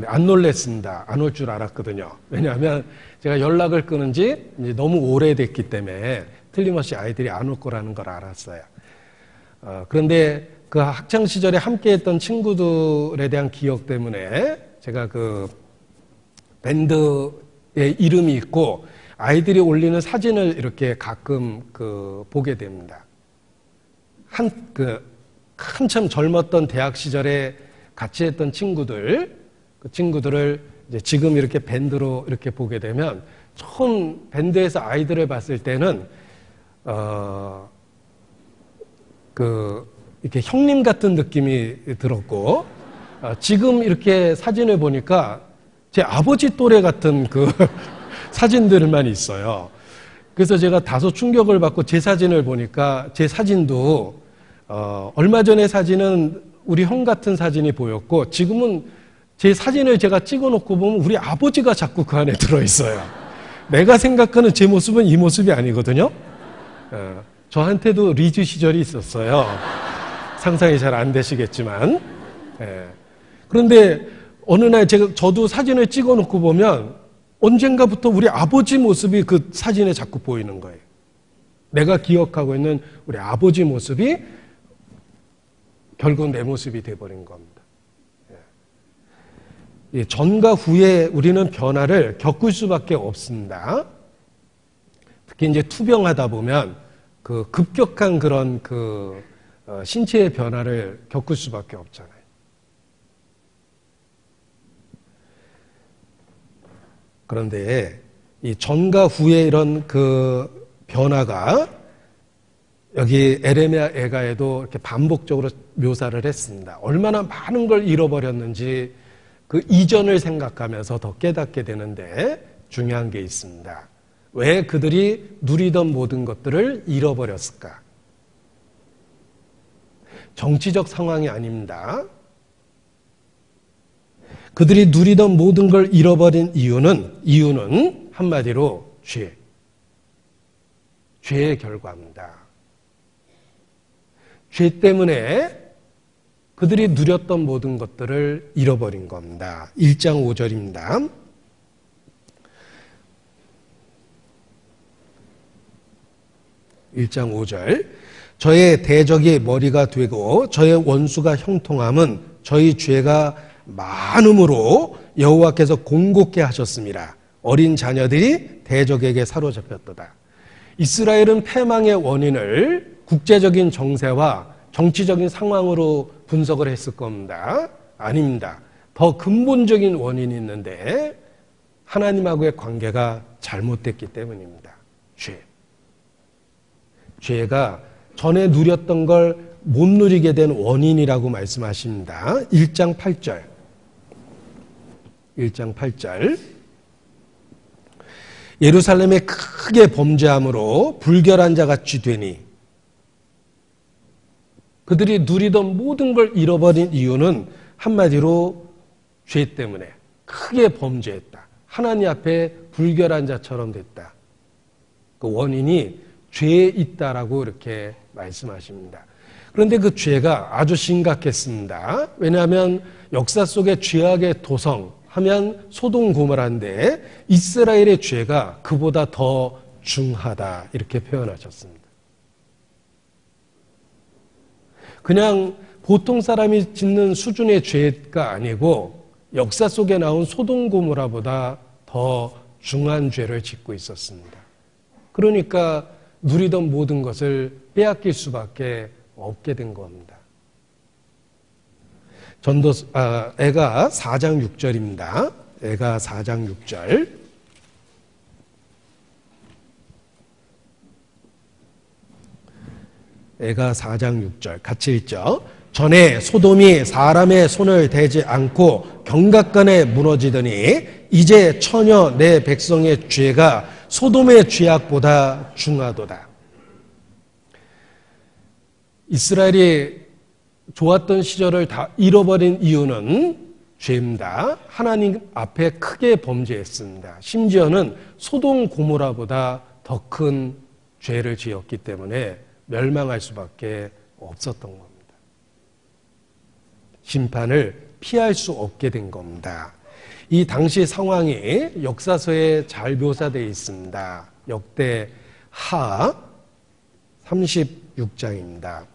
안 놀랬습니다. 안 올 줄 알았거든요. 왜냐하면 제가 연락을 끊은 지 이제 너무 오래됐기 때문에 틀림없이 아이들이 안 올 거라는 걸 알았어요. 그런데 그 학창 시절에 함께했던 친구들에 대한 기억 때문에 제가 밴드의 이름이 있고 아이들이 올리는 사진을 이렇게 가끔 보게 됩니다. 한참 젊었던 대학 시절에 같이 했던 친구들, 그 친구들을 이제 지금 이렇게 밴드로 이렇게 보게 되면 처음 밴드에서 아이들을 봤을 때는 이렇게 형님 같은 느낌이 들었고 지금 이렇게 사진을 보니까 제 아버지 또래 같은 사진들만 있어요. 그래서 제가 다소 충격을 받고 제 사진을 보니까 제 사진도 얼마 전에 사진은 우리 형 같은 사진이 보였고 지금은 제 사진을 제가 찍어놓고 보면 우리 아버지가 자꾸 그 안에 들어있어요. 내가 생각하는 제 모습은 이 모습이 아니거든요. 저한테도 리즈 시절이 있었어요. 상상이 잘 안 되시겠지만. 그런데 어느 날 저도 사진을 찍어놓고 보면 언젠가부터 우리 아버지 모습이 그 사진에 자꾸 보이는 거예요. 내가 기억하고 있는 우리 아버지 모습이 결국 내 모습이 돼버린 겁니다. 전과 후에 우리는 변화를 겪을 수밖에 없습니다. 특히 이제 투병하다 보면 급격한 그런 신체의 변화를 겪을 수밖에 없잖아요. 그런데 이 전과 후에 이런 변화가 여기 에레미야 애가에도 이렇게 반복적으로 묘사를 했습니다. 얼마나 많은 걸 잃어버렸는지 그 이전을 생각하면서 더 깨닫게 되는데 중요한 게 있습니다. 왜 그들이 누리던 모든 것들을 잃어버렸을까? 정치적 상황이 아닙니다. 그들이 누리던 모든 걸 잃어버린 이유는 한마디로 죄의 결과입니다. 죄 때문에 그들이 누렸던 모든 것들을 잃어버린 겁니다. 1장 5절입니다. 1장 5절. 저의 대적이 머리가 되고 저의 원수가 형통함은 저희 죄가 많음으로 여호와께서 공곡케 하셨습니다. 어린 자녀들이 대적에게 사로잡혔도다. 이스라엘은 패망의 원인을 국제적인 정세와 정치적인 상황으로 분석을 했을 겁니다. 아닙니다. 더 근본적인 원인이 있는데 하나님하고의 관계가 잘못됐기 때문입니다. 죄가 전에 누렸던 걸 못 누리게 된 원인이라고 말씀하십니다. 1장 8절. 1장 8절. 예루살렘에 크게 범죄함으로 불결한 자같이 되니 그들이 누리던 모든 걸 잃어버린 이유는 한마디로 죄 때문에 크게 범죄했다. 하나님 앞에 불결한 자처럼 됐다. 그 원인이 죄에 있다라고 이렇게 말씀하십니다. 그런데 그 죄가 아주 심각했습니다. 왜냐하면 역사 속의 죄악의 도성 하면 소돔 고모라인데 이스라엘의 죄가 그보다 더 중하다 이렇게 표현하셨습니다. 그냥 보통 사람이 짓는 수준의 죄가 아니고 역사 속에 나온 소돔 고모라보다 더 중한 죄를 짓고 있었습니다. 그러니까 누리던 모든 것을 빼앗길 수밖에 없게 된 겁니다. 애가 4장 6절입니다. 애가 4장 6절. 애가 4장 6절 같이 읽죠. 전에 소돔이 사람의 손을 대지 않고 경각간에 무너지더니 이제 처녀 내 백성의 죄가 소돔의 죄악보다 중하도다. 이스라엘이 좋았던 시절을 다 잃어버린 이유는 죄입니다. 하나님 앞에 크게 범죄했습니다. 심지어는 소돔 고모라보다 더 큰 죄를 지었기 때문에 멸망할 수밖에 없었던 겁니다. 심판을 피할 수 없게 된 겁니다. 이 당시 상황이 역사서에 잘 묘사되어 있습니다. 역대하 36장입니다.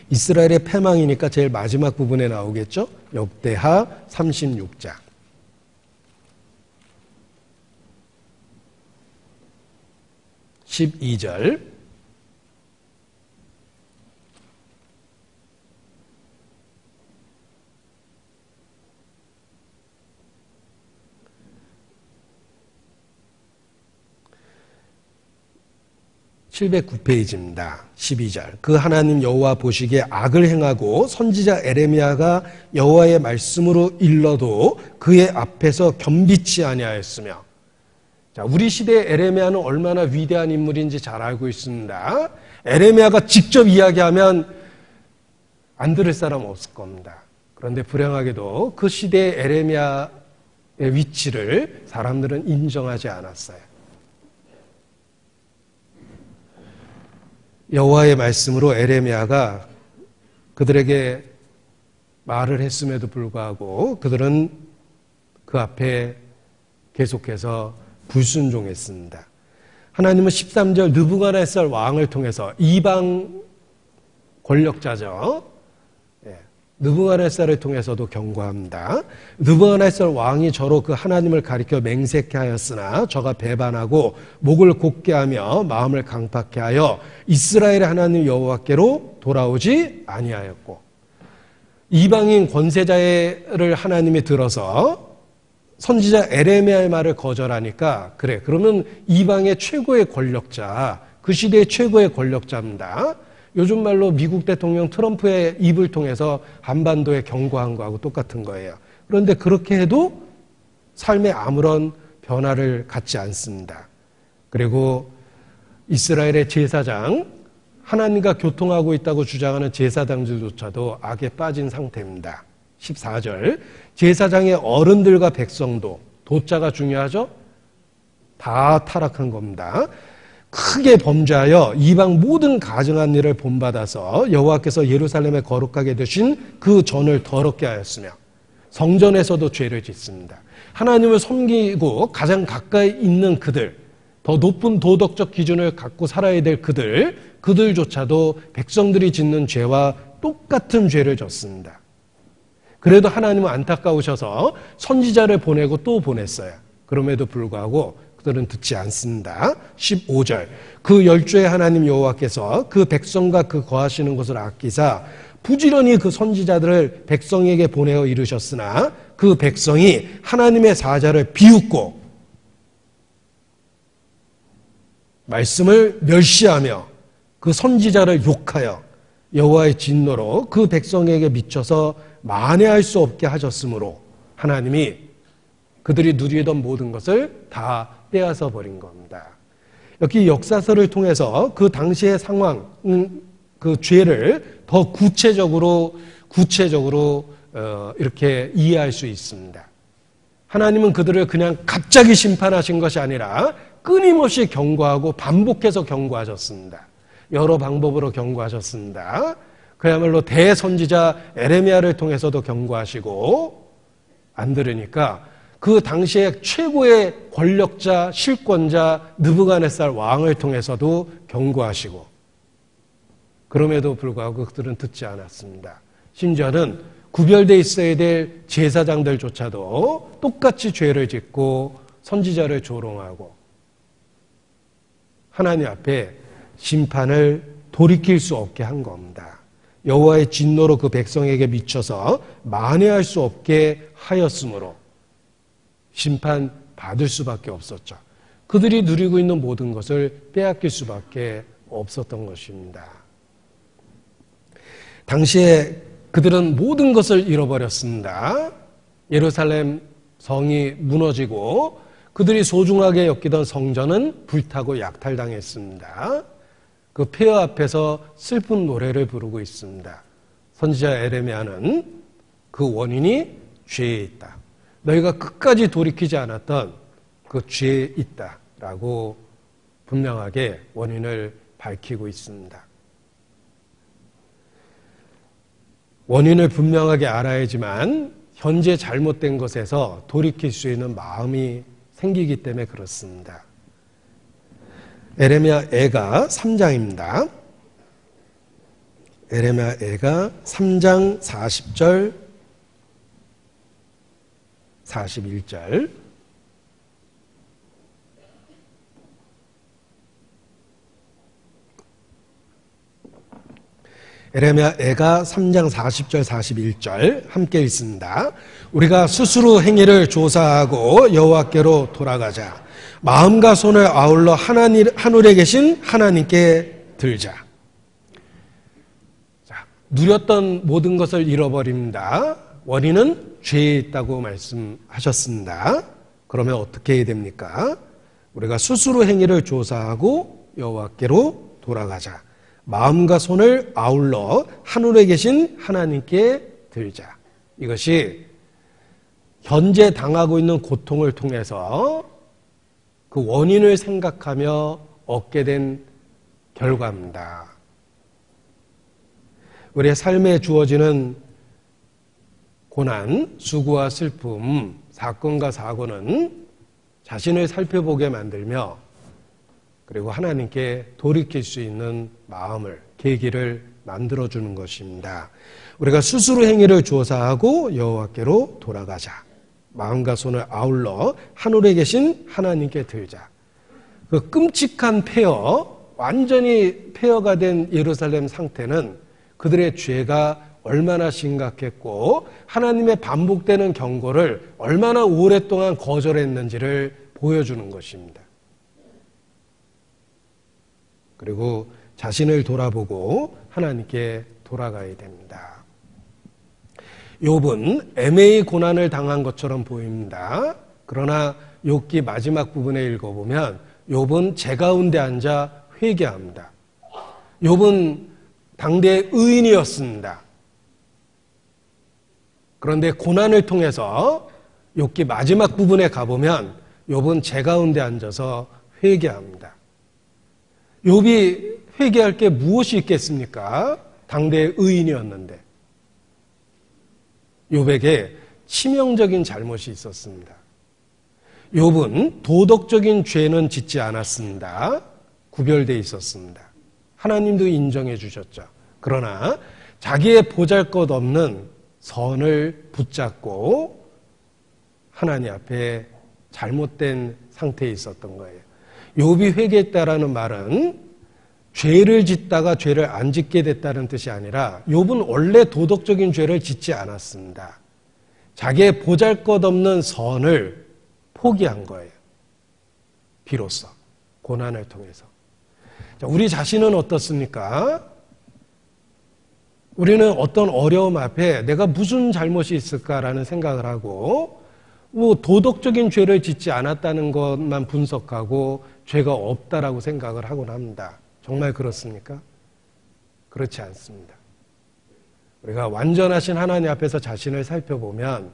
이스라엘의 패망이니까 제일 마지막 부분에 나오겠죠? 역대하 36장. 12절. (709페이지입니다) 12절. 그 하나님 여호와 보시기에 악을 행하고 선지자 에레미야가 여호와의 말씀으로 일러도 그의 앞에서 겸비치 아니하였으며. 자, 우리 시대의 에레미야는 얼마나 위대한 인물인지 잘 알고 있습니다. 에레미야가 직접 이야기하면 안 들을 사람 없을 겁니다. 그런데 불행하게도 그 시대의 에레미야의 위치를 사람들은 인정하지 않았어요. 여호와의 말씀으로 에레미야가 그들에게 말을 했음에도 불구하고 그들은 그 앞에 계속해서 불순종했습니다. 하나님은 13절 느부갓네살 왕을 통해서 이방 권력자죠. 느부갓네살을 통해서도 경고합니다. 느부갓네살 왕이 저로 그 하나님을 가리켜 맹세케 하였으나 저가 배반하고 목을 곧게 하며 마음을 강팍케 하여 이스라엘의 하나님 여호와께로 돌아오지 아니하였고, 이방인 권세자를 하나님이 들어서 선지자 에레미야의 말을 거절하니까 그래, 그러면 이방의 최고의 권력자, 그 시대의 최고의 권력자입니다. 요즘 말로 미국 대통령 트럼프의 입을 통해서 한반도에 경고한 거하고 똑같은 거예요. 그런데 그렇게 해도 삶에 아무런 변화를 갖지 않습니다. 그리고 이스라엘의 제사장, 하나님과 교통하고 있다고 주장하는 제사장들조차도 악에 빠진 상태입니다. 14절. 제사장의 어른들과 백성도, 도자가 중요하죠? 다 타락한 겁니다. 크게 범죄하여 이방 모든 가증한 일을 본받아서 여호와께서 예루살렘에 거룩하게 되신 그 전을 더럽게 하였으며 성전에서도 죄를 짓습니다. 하나님을 섬기고 가장 가까이 있는 그들, 더 높은 도덕적 기준을 갖고 살아야 될 그들조차도 백성들이 짓는 죄와 똑같은 죄를 졌습니다. 그래도 하나님은 안타까우셔서 선지자를 보내고 또 보냈어요. 그럼에도 불구하고 그들은 듣지 않습니다. 15절. 그 열조의 하나님 여호와께서 그 백성과 그 거하시는 곳을 아끼사 부지런히 그 선지자들을 백성에게 보내어 이르셨으나 그 백성이 하나님의 사자를 비웃고 말씀을 멸시하며 그 선지자를 욕하여 여호와의 진노로 그 백성에게 미쳐서 만회할 수 없게 하셨으므로 하나님이 그들이 누리던 모든 것을 다 빼앗아 버린 겁니다. 여기 역사서를 통해서 그 당시의 상황, 그 죄를 더 구체적으로 이렇게 이해할 수 있습니다. 하나님은 그들을 그냥 갑자기 심판하신 것이 아니라 끊임없이 경고하고 반복해서 경고하셨습니다. 여러 방법으로 경고하셨습니다. 그야말로 대선지자 에레미야를 통해서도 경고하시고 안 들으니까 그 당시에 최고의 권력자, 실권자 느부갓네살 왕을 통해서도 경고하시고 그럼에도 불구하고 그들은 듣지 않았습니다. 심지어는 구별되어 있어야 될 제사장들조차도 똑같이 죄를 짓고 선지자를 조롱하고 하나님 앞에 심판을 돌이킬 수 없게 한 겁니다. 여호와의 진노로 그 백성에게 미쳐서 만회할 수 없게 하였으므로 심판 받을 수밖에 없었죠. 그들이 누리고 있는 모든 것을 빼앗길 수밖에 없었던 것입니다. 당시에 그들은 모든 것을 잃어버렸습니다. 예루살렘 성이 무너지고 그들이 소중하게 여기던 성전은 불타고 약탈당했습니다. 그 폐허 앞에서 슬픈 노래를 부르고 있습니다. 선지자 에레미야는 그 원인이 죄에 있다. 너희가 끝까지 돌이키지 않았던 그 죄에 있다라고 분명하게 원인을 밝히고 있습니다. 원인을 분명하게 알아야지만 현재 잘못된 것에서 돌이킬 수 있는 마음이 생기기 때문에 그렇습니다. 에레미야 애가 3장입니다. 에레미야 애가 3장 40절 41절 에레미야 애가 3장 40절 41절 함께 읽습니다. 우리가 스스로 행위를 조사하고 여호와께로 돌아가자. 마음과 손을 아울러 하늘에 계신 하나님께 들자. 자, 누렸던 모든 것을 잃어버립니다. 원인은 죄에 있다고 말씀하셨습니다. 그러면 어떻게 해야 됩니까? 우리가 스스로 행위를 조사하고 여호와께로 돌아가자. 마음과 손을 아울러 하늘에 계신 하나님께 들자. 이것이 현재 당하고 있는 고통을 통해서 그 원인을 생각하며 얻게 된 결과입니다. 우리의 삶에 주어지는 고난, 수고와 슬픔, 사건과 사고는 자신을 살펴보게 만들며 그리고 하나님께 돌이킬 수 있는 마음을, 계기를 만들어주는 것입니다. 우리가 스스로 행위를 조사하고 여호와께로 돌아가자. 마음과 손을 아울러 하늘에 계신 하나님께 들자. 그 끔찍한 폐허, 완전히 폐허가 된 예루살렘 상태는 그들의 죄가 얼마나 심각했고 하나님의 반복되는 경고를 얼마나 오랫동안 거절했는지를 보여주는 것입니다. 그리고 자신을 돌아보고 하나님께 돌아가야 됩니다. 욥은 애매히 고난을 당한 것처럼 보입니다. 그러나 욥기 마지막 부분에 읽어보면 욥은 제 가운데 앉아 회개합니다. 욥은 당대의 의인이었습니다. 그런데 고난을 통해서 욥기 마지막 부분에 가보면 욥은 제 가운데 앉아서 회개합니다. 욥이 회개할 게 무엇이 있겠습니까? 당대의 의인이었는데 욥에게 치명적인 잘못이 있었습니다. 욥은 도덕적인 죄는 짓지 않았습니다. 구별되어 있었습니다. 하나님도 인정해 주셨죠. 그러나 자기의 보잘것없는 선을 붙잡고 하나님 앞에 잘못된 상태에 있었던 거예요. 욥이 회개했다라는 말은 죄를 짓다가 죄를 안 짓게 됐다는 뜻이 아니라 욥은 원래 도덕적인 죄를 짓지 않았습니다. 자기의 보잘것없는 선을 포기한 거예요. 비로소 고난을 통해서. 자, 우리 자신은 어떻습니까? 우리는 어떤 어려움 앞에 내가 무슨 잘못이 있을까라는 생각을 하고 도덕적인 죄를 짓지 않았다는 것만 분석하고 죄가 없다라고 생각을 하곤 합니다. 정말 그렇습니까? 그렇지 않습니다. 우리가 완전하신 하나님 앞에서 자신을 살펴보면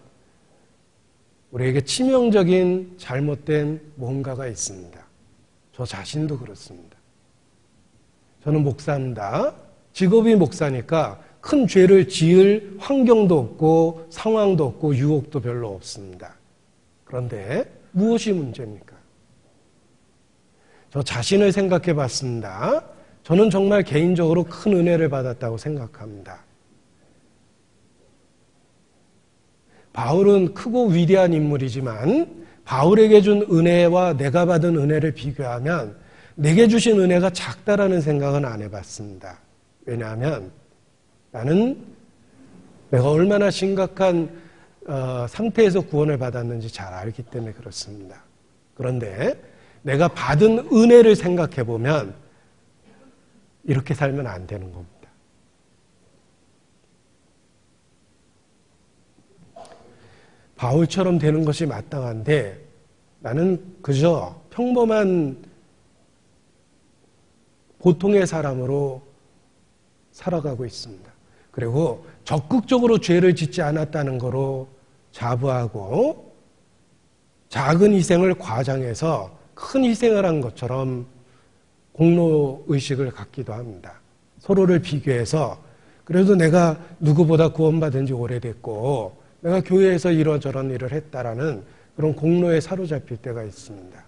우리에게 치명적인 잘못된 뭔가가 있습니다. 저 자신도 그렇습니다. 저는 목사입니다. 직업이 목사니까 큰 죄를 지을 환경도 없고 상황도 없고 유혹도 별로 없습니다. 그런데 무엇이 문제입니까? 저 자신을 생각해 봤습니다. 저는 정말 개인적으로 큰 은혜를 받았다고 생각합니다. 바울은 크고 위대한 인물이지만 바울에게 준 은혜와 내가 받은 은혜를 비교하면 내게 주신 은혜가 작다라는 생각은 안 해봤습니다. 왜냐하면 나는 내가 얼마나 심각한 상태에서 구원을 받았는지 잘 알기 때문에 그렇습니다. 그런데 내가 받은 은혜를 생각해 보면 이렇게 살면 안 되는 겁니다. 바울처럼 되는 것이 마땅한데 나는 그저 평범한 보통의 사람으로 살아가고 있습니다. 그리고 적극적으로 죄를 짓지 않았다는 거로 자부하고 작은 희생을 과장해서 큰 희생을 한 것처럼 공로의식을 갖기도 합니다. 서로를 비교해서 그래도 내가 누구보다 구원받은 지 오래됐고 내가 교회에서 이런저런 일을 했다라는 그런 공로에 사로잡힐 때가 있습니다.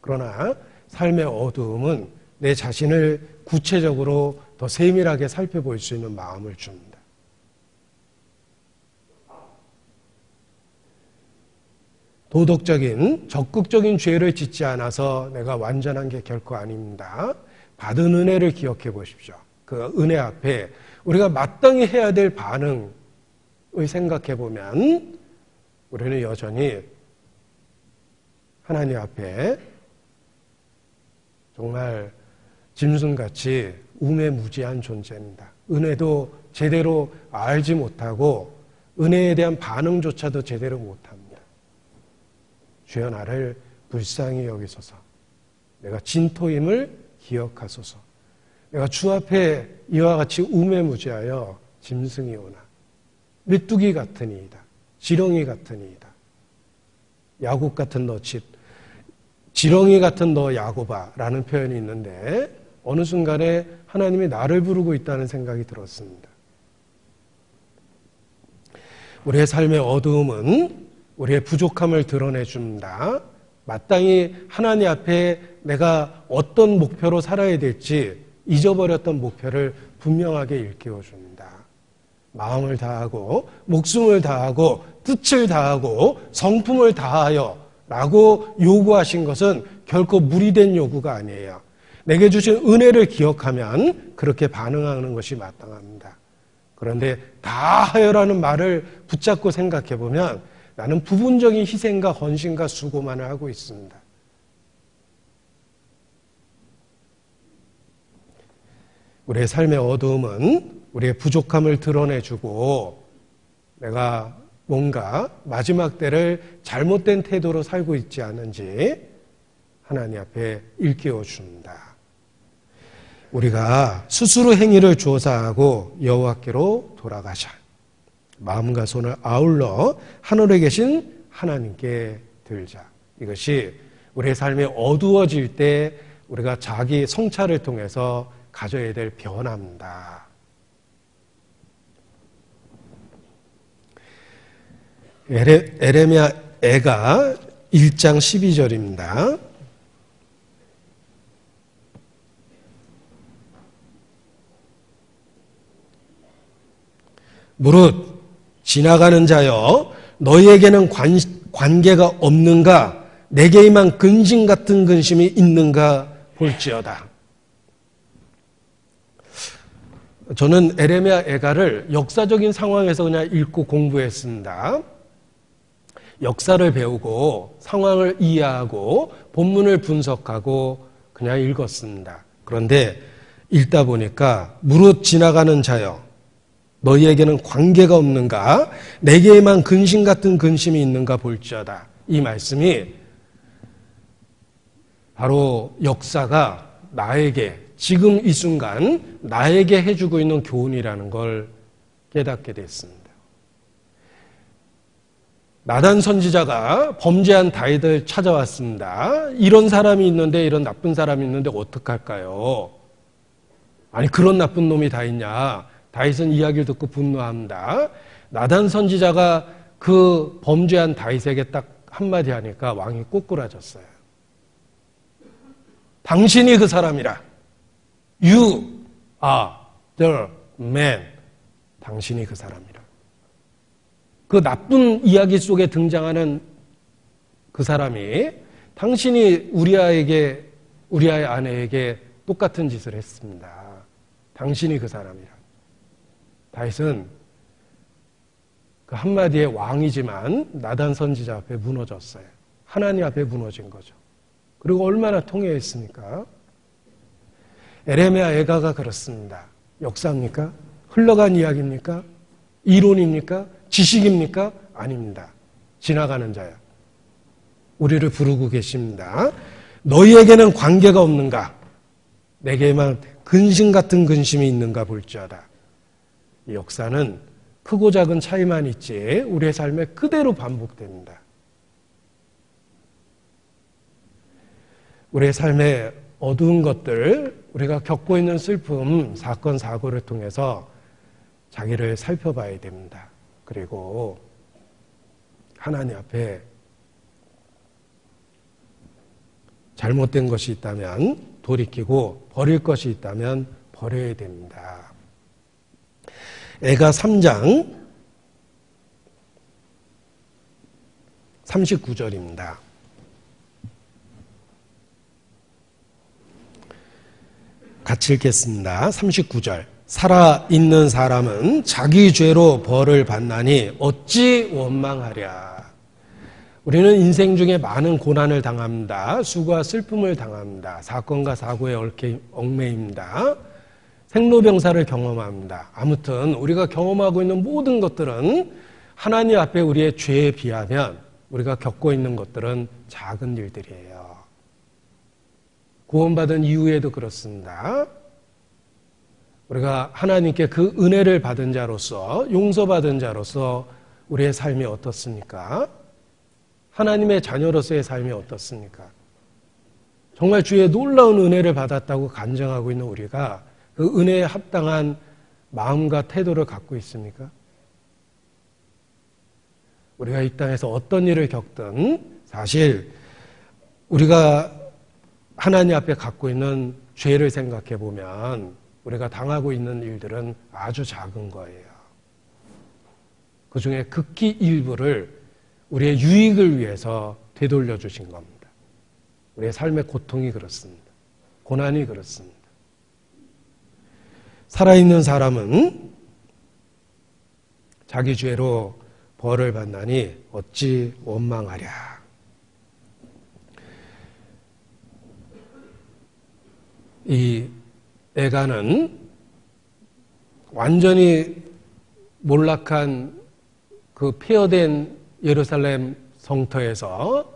그러나 삶의 어두움은 내 자신을 구체적으로 더 세밀하게 살펴볼 수 있는 마음을 줍니다. 도덕적인, 적극적인 죄를 짓지 않아서 내가 완전한 게 결코 아닙니다. 받은 은혜를 기억해 보십시오. 그 은혜 앞에 우리가 마땅히 해야 될 반응을 생각해 보면 우리는 여전히 하나님 앞에 정말 짐승같이 우매무지한 존재입니다. 은혜도 제대로 알지 못하고 은혜에 대한 반응조차도 제대로 못합니다. 주여 나를 불쌍히 여기소서. 내가 진토임을 기억하소서. 내가 주 앞에 이와 같이 우매무지하여 짐승이오나 메뚜기 같은 이이다. 지렁이 같은 이이다. 야곱 같은 너 지렁이 같은 너 야곱아라는 표현이 있는데 어느 순간에 하나님이 나를 부르고 있다는 생각이 들었습니다. 우리의 삶의 어두움은 우리의 부족함을 드러내줍니다. 마땅히 하나님 앞에 내가 어떤 목표로 살아야 될지 잊어버렸던 목표를 분명하게 일깨워줍니다. 마음을 다하고 목숨을 다하고 뜻을 다하고 성품을 다하여 라고 요구하신 것은 결코 무리된 요구가 아니에요. 내게 주신 은혜를 기억하면 그렇게 반응하는 것이 마땅합니다. 그런데 다하여라는 말을 붙잡고 생각해 보면 나는 부분적인 희생과 헌신과 수고만을 하고 있습니다. 우리의 삶의 어두움은 우리의 부족함을 드러내주고 내가 뭔가 마지막 때를 잘못된 태도로 살고 있지 않은지 하나님 앞에 일깨워 줍니다. 우리가 스스로 행위를 조사하고 여호와께로 돌아가자. 마음과 손을 아울러 하늘에 계신 하나님께 들자. 이것이 우리의 삶이 어두워질 때 우리가 자기 성찰을 통해서 가져야 될 변화입니다. 에레미야 애가 1장 12절입니다. 무릇 지나가는 자여 너희에게는 관계가 없는가? 내게 임한 근심 같은 근심이 있는가 볼지어다. 저는 에레미야 애가를 역사적인 상황에서 그냥 읽고 공부했습니다. 역사를 배우고 상황을 이해하고 본문을 분석하고 그냥 읽었습니다. 그런데 읽다 보니까 무릇 지나가는 자여 너희에게는 관계가 없는가? 내게만 근심 같은 근심이 있는가 볼지어다. 이 말씀이 바로 역사가 나에게 지금 이 순간 나에게 해주고 있는 교훈이라는 걸 깨닫게 됐습니다. 나단 선지자가 범죄한 다윗을 찾아왔습니다. 이런 사람이 있는데 이런 나쁜 사람이 있는데 어떡할까요? 아니 그런 나쁜 놈이 다 있냐? 다윗은 이야기를 듣고 분노합니다. 나단 선지자가 그 범죄한 다윗에게 딱 한마디 하니까 왕이 꼬꾸라졌어요. 당신이 그 사람이라. You are the man. 당신이 그 사람이라. 그 나쁜 이야기 속에 등장하는 그 사람이 당신이 우리아의 아내에게 똑같은 짓을 했습니다. 당신이 그 사람이라. 다윗은 그 한마디의 왕이지만 나단 선지자 앞에 무너졌어요. 하나님 앞에 무너진 거죠. 그리고 얼마나 통회했습니까? 에레미야 애가가 그렇습니다. 역사입니까? 흘러간 이야기입니까? 이론입니까? 지식입니까? 아닙니다. 지나가는 자야. 우리를 부르고 계십니다. 너희에게는 관계가 없는가? 내게만 근심 같은 근심이 있는가 볼지어다. 이 역사는 크고 작은 차이만 있지 우리의 삶에 그대로 반복됩니다. 우리의 삶의 어두운 것들, 우리가 겪고 있는 슬픔, 사건, 사고를 통해서 자기를 살펴봐야 됩니다. 그리고 하나님 앞에 잘못된 것이 있다면 돌이키고 버릴 것이 있다면 버려야 됩니다. 애가 3장 39절입니다. 같이 읽겠습니다. 39절. 살아있는 사람은 자기 죄로 벌을 받나니 어찌 원망하랴. 우리는 인생 중에 많은 고난을 당합니다. 수고와 슬픔을 당합니다. 사건과 사고에 얽매입니다. 생로병사를 경험합니다. 아무튼 우리가 경험하고 있는 모든 것들은 하나님 앞에 우리의 죄에 비하면 우리가 겪고 있는 것들은 작은 일들이에요. 구원받은 이후에도 그렇습니다. 우리가 하나님께 그 은혜를 받은 자로서 용서받은 자로서 우리의 삶이 어떻습니까? 하나님의 자녀로서의 삶이 어떻습니까? 정말 주의 놀라운 은혜를 받았다고 간증하고 있는 우리가 그 은혜에 합당한 마음과 태도를 갖고 있습니까? 우리가 이 땅에서 어떤 일을 겪든 사실 우리가 하나님 앞에 갖고 있는 죄를 생각해 보면 우리가 당하고 있는 일들은 아주 작은 거예요. 그 중에 극히 일부를 우리의 유익을 위해서 되돌려 주신 겁니다. 우리의 삶의 고통이 그렇습니다. 고난이 그렇습니다. 살아있는 사람은 자기 죄로 벌을 받나니 어찌 원망하랴. 이 애가는 완전히 몰락한 그 폐허된 예루살렘 성터에서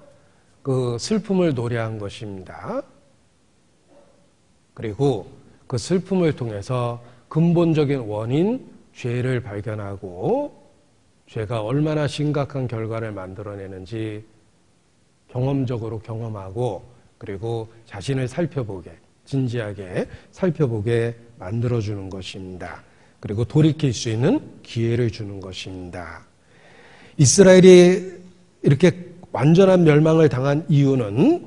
그 슬픔을 노래한 것입니다. 그리고 그 슬픔을 통해서 근본적인 원인, 죄를 발견하고 죄가 얼마나 심각한 결과를 만들어내는지 경험적으로 경험하고 그리고 자신을 살펴보게, 진지하게 살펴보게 만들어주는 것입니다. 그리고 돌이킬 수 있는 기회를 주는 것입니다. 이스라엘이 이렇게 완전한 멸망을 당한 이유는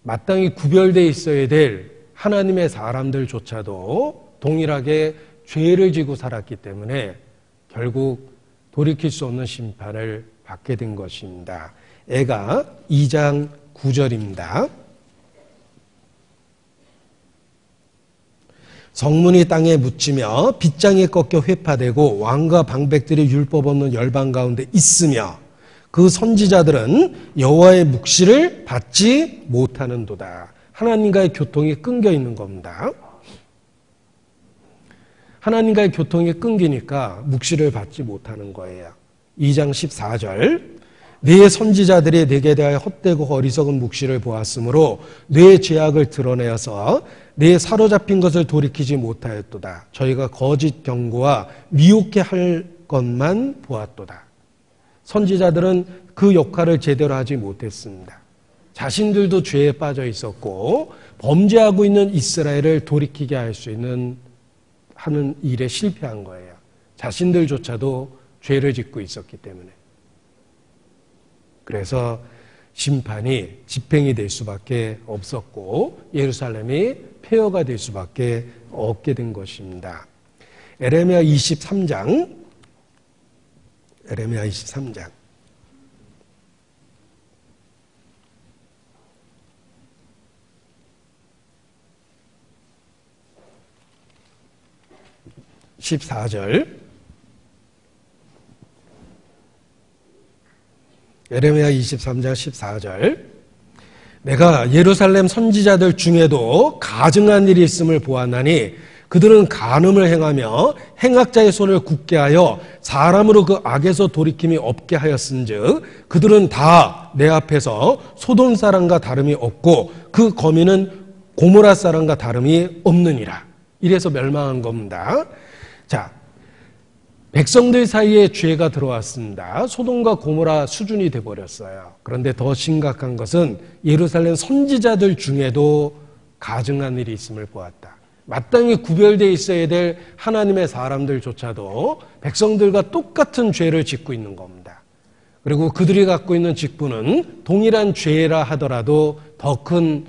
마땅히 구별되어 있어야 될 하나님의 사람들조차도 동일하게 죄를 지고 살았기 때문에 결국 돌이킬 수 없는 심판을 받게 된 것입니다. 애가 2장 9절입니다. 성문이 땅에 묻히며 빗장이 꺾여 회파되고 왕과 방백들이 율법 없는 열방 가운데 있으며 그 선지자들은 여호와의 묵시를 받지 못하는도다. 하나님과의 교통이 끊겨 있는 겁니다. 하나님과의 교통이 끊기니까 묵시를 받지 못하는 거예요. 2장 14절 네 선지자들이 네게 대하여 헛되고 어리석은 묵시를 보았으므로 네 죄악을 드러내어서 네 사로잡힌 것을 돌이키지 못하였도다. 저희가 거짓 경고와 미혹해 할 것만 보았도다. 선지자들은 그 역할을 제대로 하지 못했습니다. 자신들도 죄에 빠져 있었고 범죄하고 있는 이스라엘을 돌이키게 할 수 있는 하는 일에 실패한 거예요. 자신들조차도 죄를 짓고 있었기 때문에. 그래서 심판이 집행이 될 수밖에 없었고 예루살렘이 폐허가 될 수밖에 없게 된 것입니다. 에레미야 23장 14절 에레미야 23장 14절 내가 예루살렘 선지자들 중에도 가증한 일이 있음을 보았나니 그들은 간음을 행하며 행악자의 손을 굳게 하여 사람으로 그 악에서 돌이킴이 없게 하였은즉 그들은 다 내 앞에서 소돔 사람과 다름이 없고 그 거민은 고모라 사람과 다름이 없느니라. 이래서 멸망한 겁니다. 자, 백성들 사이에 죄가 들어왔습니다. 소돔과 고모라 수준이 돼버렸어요. 그런데 더 심각한 것은 예루살렘 선지자들 중에도 가증한 일이 있음을 보았다. 마땅히 구별되어 있어야 될 하나님의 사람들조차도 백성들과 똑같은 죄를 짓고 있는 겁니다. 그리고 그들이 갖고 있는 직분은 동일한 죄라 하더라도 더 큰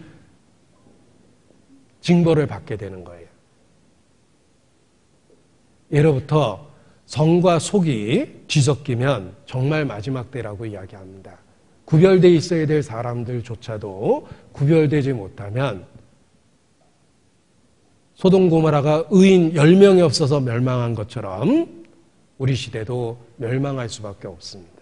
징벌을 받게 되는 거예요. 예로부터 성과 속이 뒤섞이면 정말 마지막 때라고 이야기합니다. 구별되어 있어야 될 사람들조차도 구별되지 못하면 소돔 고모라가 의인 10명이 없어서 멸망한 것처럼 우리 시대도 멸망할 수밖에 없습니다.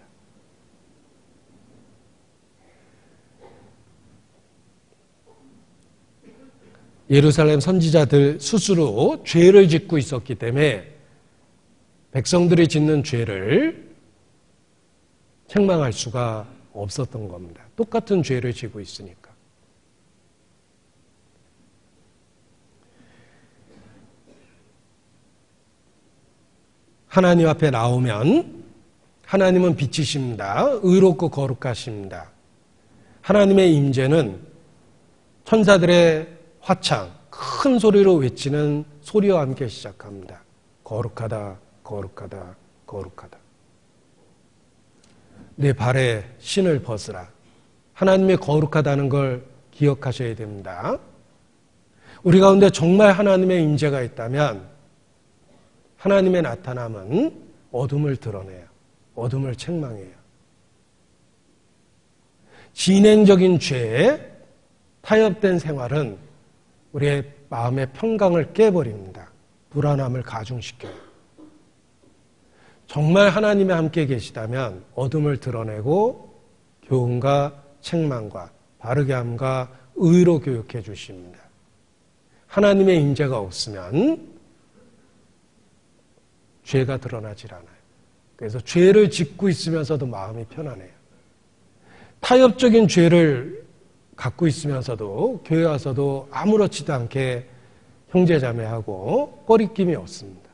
예루살렘 선지자들 스스로 죄를 짓고 있었기 때문에 백성들이 짓는 죄를 책망할 수가 없었던 겁니다. 똑같은 죄를 지고 있으니까. 하나님 앞에 나오면 하나님은 빛이십니다. 의롭고 거룩하십니다. 하나님의 임재는 천사들의 화창, 큰 소리로 외치는 소리와 함께 시작합니다. 거룩하다, 거룩하다, 거룩하다. 내 발에 신을 벗으라. 하나님이 거룩하다는 걸 기억하셔야 됩니다. 우리 가운데 정말 하나님의 임재가 있다면 하나님의 나타남은 어둠을 드러내요. 어둠을 책망해요. 진행적인 죄에 타협된 생활은 우리의 마음의 평강을 깨버립니다. 불안함을 가중시켜요. 정말 하나님이 함께 계시다면 어둠을 드러내고 교훈과 책망과 바르게 함과 의로 교육해 주십니다. 하나님의 임재가 없으면 죄가 드러나질 않아요. 그래서 죄를 짓고 있으면서도 마음이 편안해요. 타협적인 죄를 갖고 있으면서도 교회 와서도 아무렇지도 않게 형제자매하고 꺼리낌이 없습니다.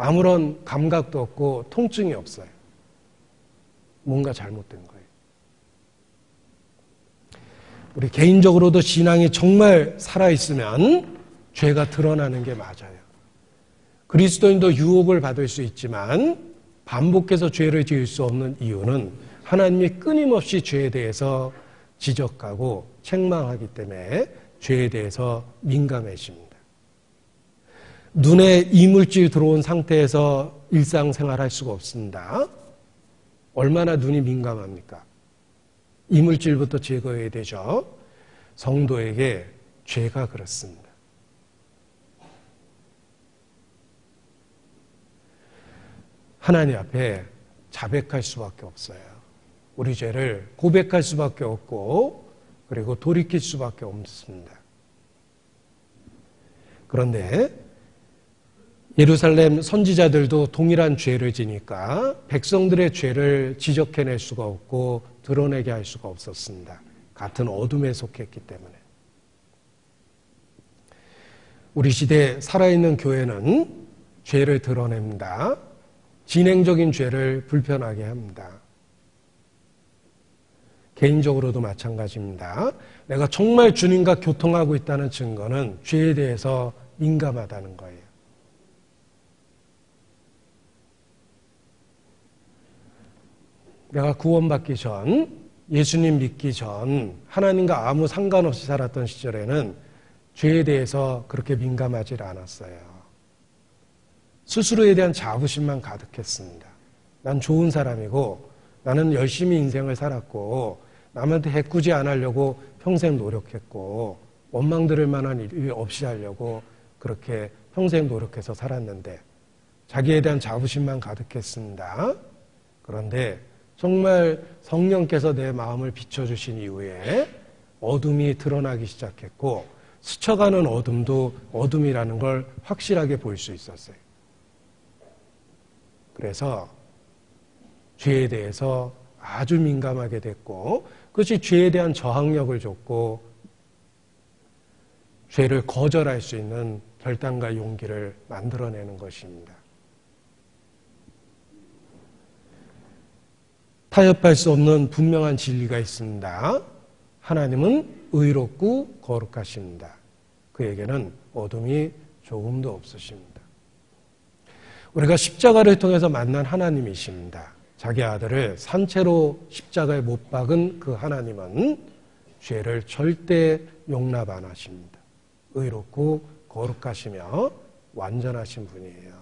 아무런 감각도 없고 통증이 없어요. 뭔가 잘못된 거예요. 우리 개인적으로도 신앙이 정말 살아있으면 죄가 드러나는 게 맞아요. 그리스도인도 유혹을 받을 수 있지만 반복해서 죄를 지을 수 없는 이유는 하나님이 끊임없이 죄에 대해서 지적하고 책망하기 때문에 죄에 대해서 민감해집니다. 눈에 이물질 들어온 상태에서 일상생활할 수가 없습니다. 얼마나 눈이 민감합니까? 이물질부터 제거해야 되죠. 성도에게 죄가 그렇습니다. 하나님 앞에 자백할 수밖에 없어요. 우리 죄를 고백할 수밖에 없고 그리고 돌이킬 수밖에 없습니다. 그런데 예루살렘 선지자들도 동일한 죄를 지니까 백성들의 죄를 지적해낼 수가 없고 드러내게 할 수가 없었습니다. 같은 어둠에 속했기 때문에. 우리 시대에 살아있는 교회는 죄를 드러냅니다. 진행적인 죄를 불편하게 합니다. 개인적으로도 마찬가지입니다. 내가 정말 주님과 교통하고 있다는 증거는 죄에 대해서 민감하다는 거예요. 내가 구원받기 전, 예수님 믿기 전 하나님과 아무 상관없이 살았던 시절에는 죄에 대해서 그렇게 민감하지 않았어요. 스스로에 대한 자부심만 가득했습니다. 난 좋은 사람이고 나는 열심히 인생을 살았고 남한테 해꾸지 안 하려고 평생 노력했고 원망 들을 만한 일 없이 하려고 그렇게 평생 노력해서 살았는데 자기에 대한 자부심만 가득했습니다. 그런데 정말 성령께서 내 마음을 비춰주신 이후에 어둠이 드러나기 시작했고 스쳐가는 어둠도 어둠이라는 걸 확실하게 볼 수 있었어요. 그래서 죄에 대해서 아주 민감하게 됐고 그것이 죄에 대한 저항력을 줬고 죄를 거절할 수 있는 결단과 용기를 만들어내는 것입니다. 타협할 수 없는 분명한 진리가 있습니다. 하나님은 의롭고 거룩하십니다. 그에게는 어둠이 조금도 없으십니다. 우리가 십자가를 통해서 만난 하나님이십니다. 자기 아들을 산채로 십자가에 못 박은 그 하나님은 죄를 절대 용납 안 하십니다. 의롭고 거룩하시며 완전하신 분이에요.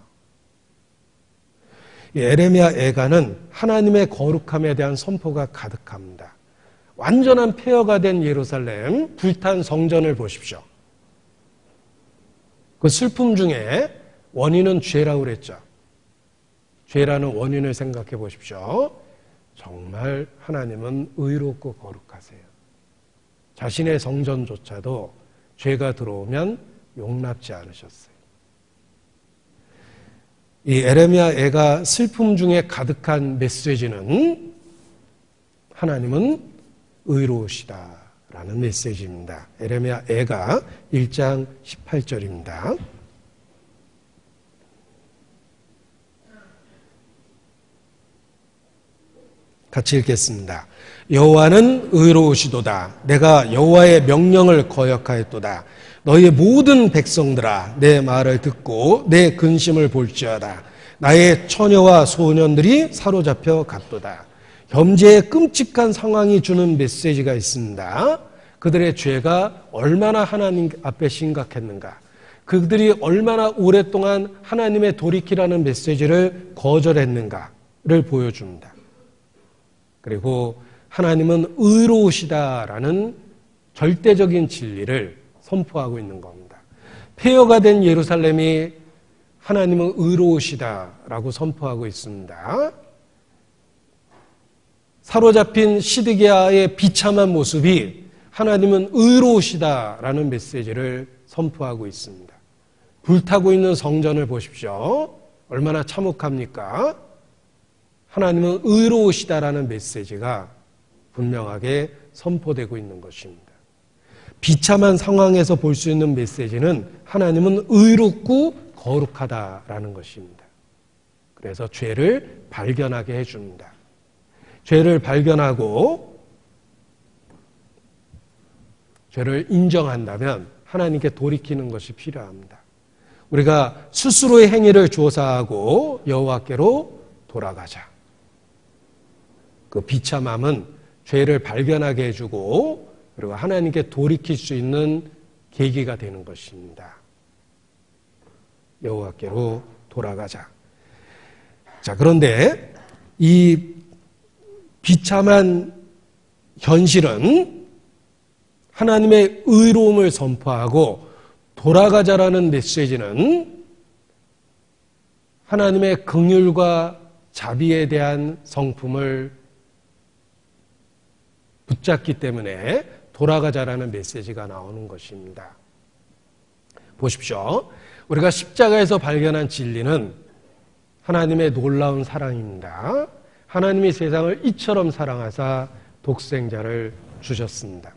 에레미야 애가는 하나님의 거룩함에 대한 선포가 가득합니다. 완전한 폐허가 된 예루살렘, 불탄 성전을 보십시오. 그 슬픔 중에 원인은 죄라고 그랬죠. 죄라는 원인을 생각해 보십시오. 정말 하나님은 의롭고 거룩하세요. 자신의 성전조차도 죄가 들어오면 용납지 않으셨어요. 이 에레미야 애가 슬픔 중에 가득한 메시지는 하나님은 의로우시다라는 메시지입니다. 에레미야 애가 1장 18절입니다. 같이 읽겠습니다. 여호와는 의로우시도다. 내가 여호와의 명령을 거역하였도다. 너희 모든 백성들아 내 말을 듣고 내 근심을 볼지어다. 나의 처녀와 소년들이 사로잡혀 갔도다. 현재의 끔찍한 상황이 주는 메시지가 있습니다. 그들의 죄가 얼마나 하나님 앞에 심각했는가. 그들이 얼마나 오랫동안 하나님의 돌이키라는 메시지를 거절했는가를 보여줍니다. 그리고 하나님은 의로우시다라는 절대적인 진리를 선포하고 있는 겁니다. 폐허가 된 예루살렘이 하나님은 의로우시다라고 선포하고 있습니다. 사로잡힌 시드기야의 비참한 모습이 하나님은 의로우시다라는 메시지를 선포하고 있습니다. 불타고 있는 성전을 보십시오. 얼마나 참혹합니까? 하나님은 의로우시다라는 메시지가 분명하게 선포되고 있는 것입니다. 비참한 상황에서 볼 수 있는 메시지는 하나님은 의롭고 거룩하다라는 것입니다. 그래서 죄를 발견하게 해줍니다. 죄를 발견하고 죄를 인정한다면 하나님께 돌이키는 것이 필요합니다. 우리가 스스로의 행위를 조사하고 여호와께로 돌아가자. 그 비참함은 죄를 발견하게 해주고 그리고 하나님께 돌이킬 수 있는 계기가 되는 것입니다. 여호와께로 돌아가자. 자, 그런데 이 비참한 현실은 하나님의 의로움을 선포하고 돌아가자라는 메시지는 하나님의 긍휼과 자비에 대한 성품을 붙잡기 때문에 돌아가자라는 메시지가 나오는 것입니다. 보십시오. 우리가 십자가에서 발견한 진리는 하나님의 놀라운 사랑입니다. 하나님이 세상을 이처럼 사랑하사 독생자를 주셨습니다.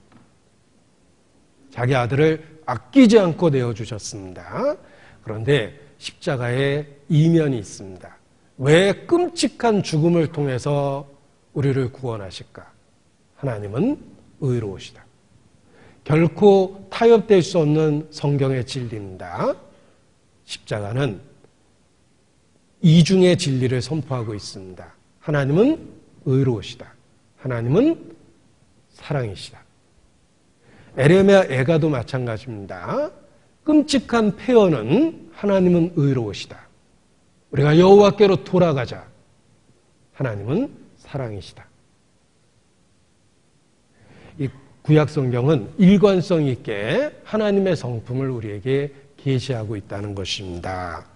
자기 아들을 아끼지 않고 내어주셨습니다. 그런데 십자가에 이면이 있습니다. 왜 끔찍한 죽음을 통해서 우리를 구원하실까? 하나님은 의로우시다. 결코 타협될 수 없는 성경의 진리입니다. 십자가는 이중의 진리를 선포하고 있습니다. 하나님은 의로우시다. 하나님은 사랑이시다. 에레미야 애가도 마찬가지입니다. 끔찍한 폐허는 하나님은 의로우시다. 우리가 여호와께로 돌아가자. 하나님은 사랑이시다. 이 구약 성경은 일관성 있게 하나님의 성품을 우리에게 계시하고 있다는 것입니다.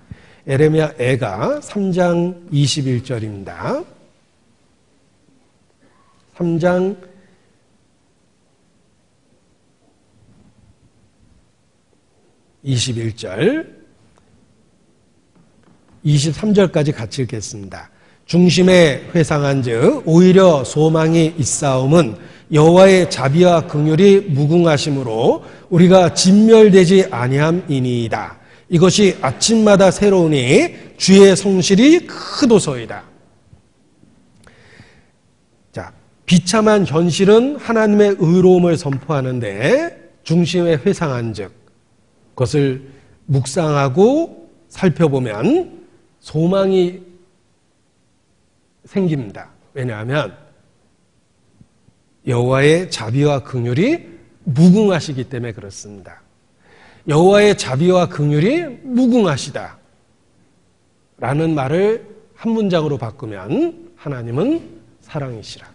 에레미야 애가 3장 21절입니다. 3장 21절, 23절까지 같이 읽겠습니다. 중심에 회상한 즉 오히려 소망이 있사옴은 여호와의 자비와 긍휼이 무궁하심으로 우리가 진멸되지 아니함이니이다. 이것이 아침마다 새로우니 주의 성실이 크도소이다. 자, 비참한 현실은 하나님의 의로움을 선포하는데 중심에 회상한 즉 그것을 묵상하고 살펴보면 소망이 생깁니다. 왜냐하면 여호와의 자비와 긍휼이 무궁하시기 때문에 그렇습니다. 여호와의 자비와 긍휼이 무궁하시다 라는 말을 한 문장으로 바꾸면 하나님은 사랑이시라.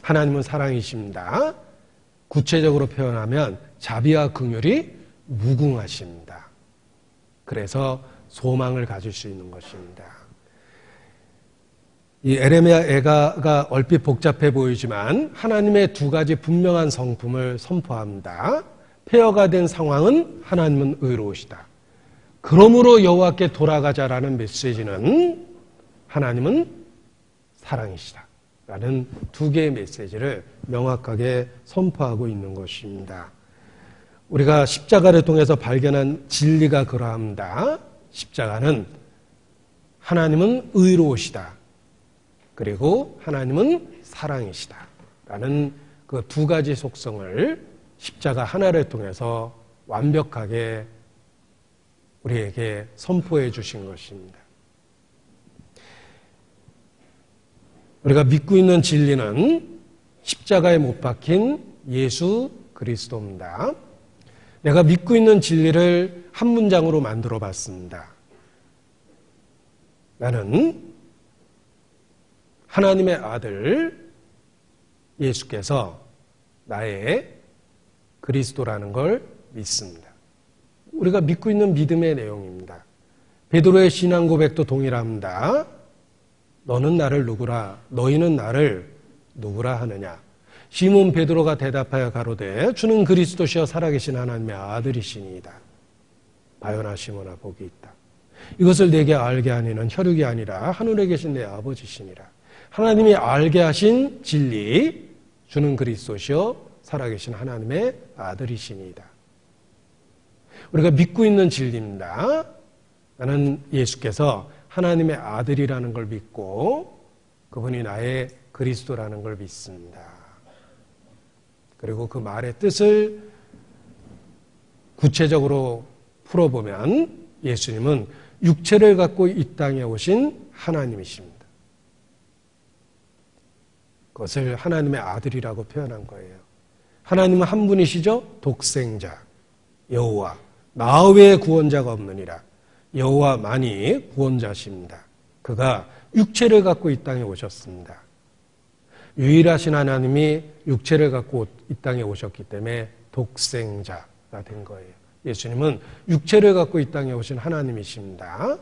하나님은 사랑이십니다. 구체적으로 표현하면 자비와 긍휼이 무궁하십니다. 그래서 소망을 가질 수 있는 것입니다. 이 에레미야 애가가 얼핏 복잡해 보이지만 하나님의 두 가지 분명한 성품을 선포합니다. 폐허가 된 상황은 하나님은 의로우시다. 그러므로 여호와께 돌아가자라는 메시지는 하나님은 사랑이시다 라는 두 개의 메시지를 명확하게 선포하고 있는 것입니다. 우리가 십자가를 통해서 발견한 진리가 그러합니다. 십자가는 하나님은 의로우시다. 그리고 하나님은 사랑이시다 라는 그 두 가지 속성을 십자가 하나를 통해서 완벽하게 우리에게 선포해 주신 것입니다. 우리가 믿고 있는 진리는 십자가에 못 박힌 예수 그리스도입니다. 내가 믿고 있는 진리를 한 문장으로 만들어 봤습니다. 나는 하나님의 아들 예수께서 나의 그리스도라는 걸 믿습니다. 우리가 믿고 있는 믿음의 내용입니다. 베드로의 신앙 고백도 동일합니다. 너는 나를 누구라 너희는 나를 누구라 하느냐. 시몬 베드로가 대답하여 가로되 주는 그리스도시여 살아계신 하나님의 아들이시니이다. 바요나 시몬아 복이 있다. 이것을 내게 알게 하니는 혈육이 아니라 하늘에 계신 내 아버지시니라. 하나님이 알게 하신 진리 주는 그리스도시여 살아계신 하나님의 아들이시니이다. 우리가 믿고 있는 진리입니다. 나는 예수께서 하나님의 아들이라는 걸 믿고 그분이 나의 그리스도라는 걸 믿습니다. 그리고 그 말의 뜻을 구체적으로 풀어보면 예수님은 육체를 갖고 이 땅에 오신 하나님이십니다. 그것을 하나님의 아들이라고 표현한 거예요. 하나님은 한 분이시죠? 독생자, 여호와. 나 외에 구원자가 없느니라. 여호와만이 구원자십니다. 그가 육체를 갖고 이 땅에 오셨습니다. 유일하신 하나님이 육체를 갖고 이 땅에 오셨기 때문에 독생자가 된 거예요. 예수님은 육체를 갖고 이 땅에 오신 하나님이십니다.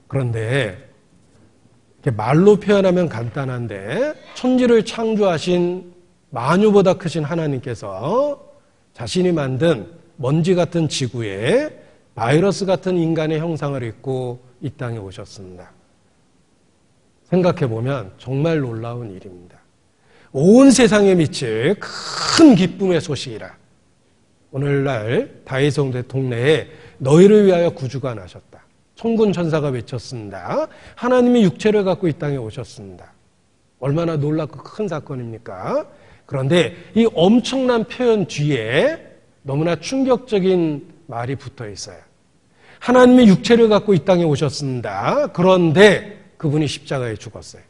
그런데 이렇게 말로 표현하면 간단한데 천지를 창조하신 만유보다 크신 하나님께서 자신이 만든 먼지 같은 지구에 바이러스 같은 인간의 형상을 입고 이 땅에 오셨습니다. 생각해보면 정말 놀라운 일입니다. 온 세상에 미칠 큰 기쁨의 소식이라. 오늘날 다윗성대 동네에 너희를 위하여 구주가 나셨다. 천군 천사가 외쳤습니다. 하나님이 육체를 갖고 이 땅에 오셨습니다. 얼마나 놀랍고 큰 사건입니까? 그런데 이 엄청난 표현 뒤에 너무나 충격적인 말이 붙어 있어요. 하나님이 육체를 갖고 이 땅에 오셨습니다. 그런데 그분이 십자가에 죽었어요.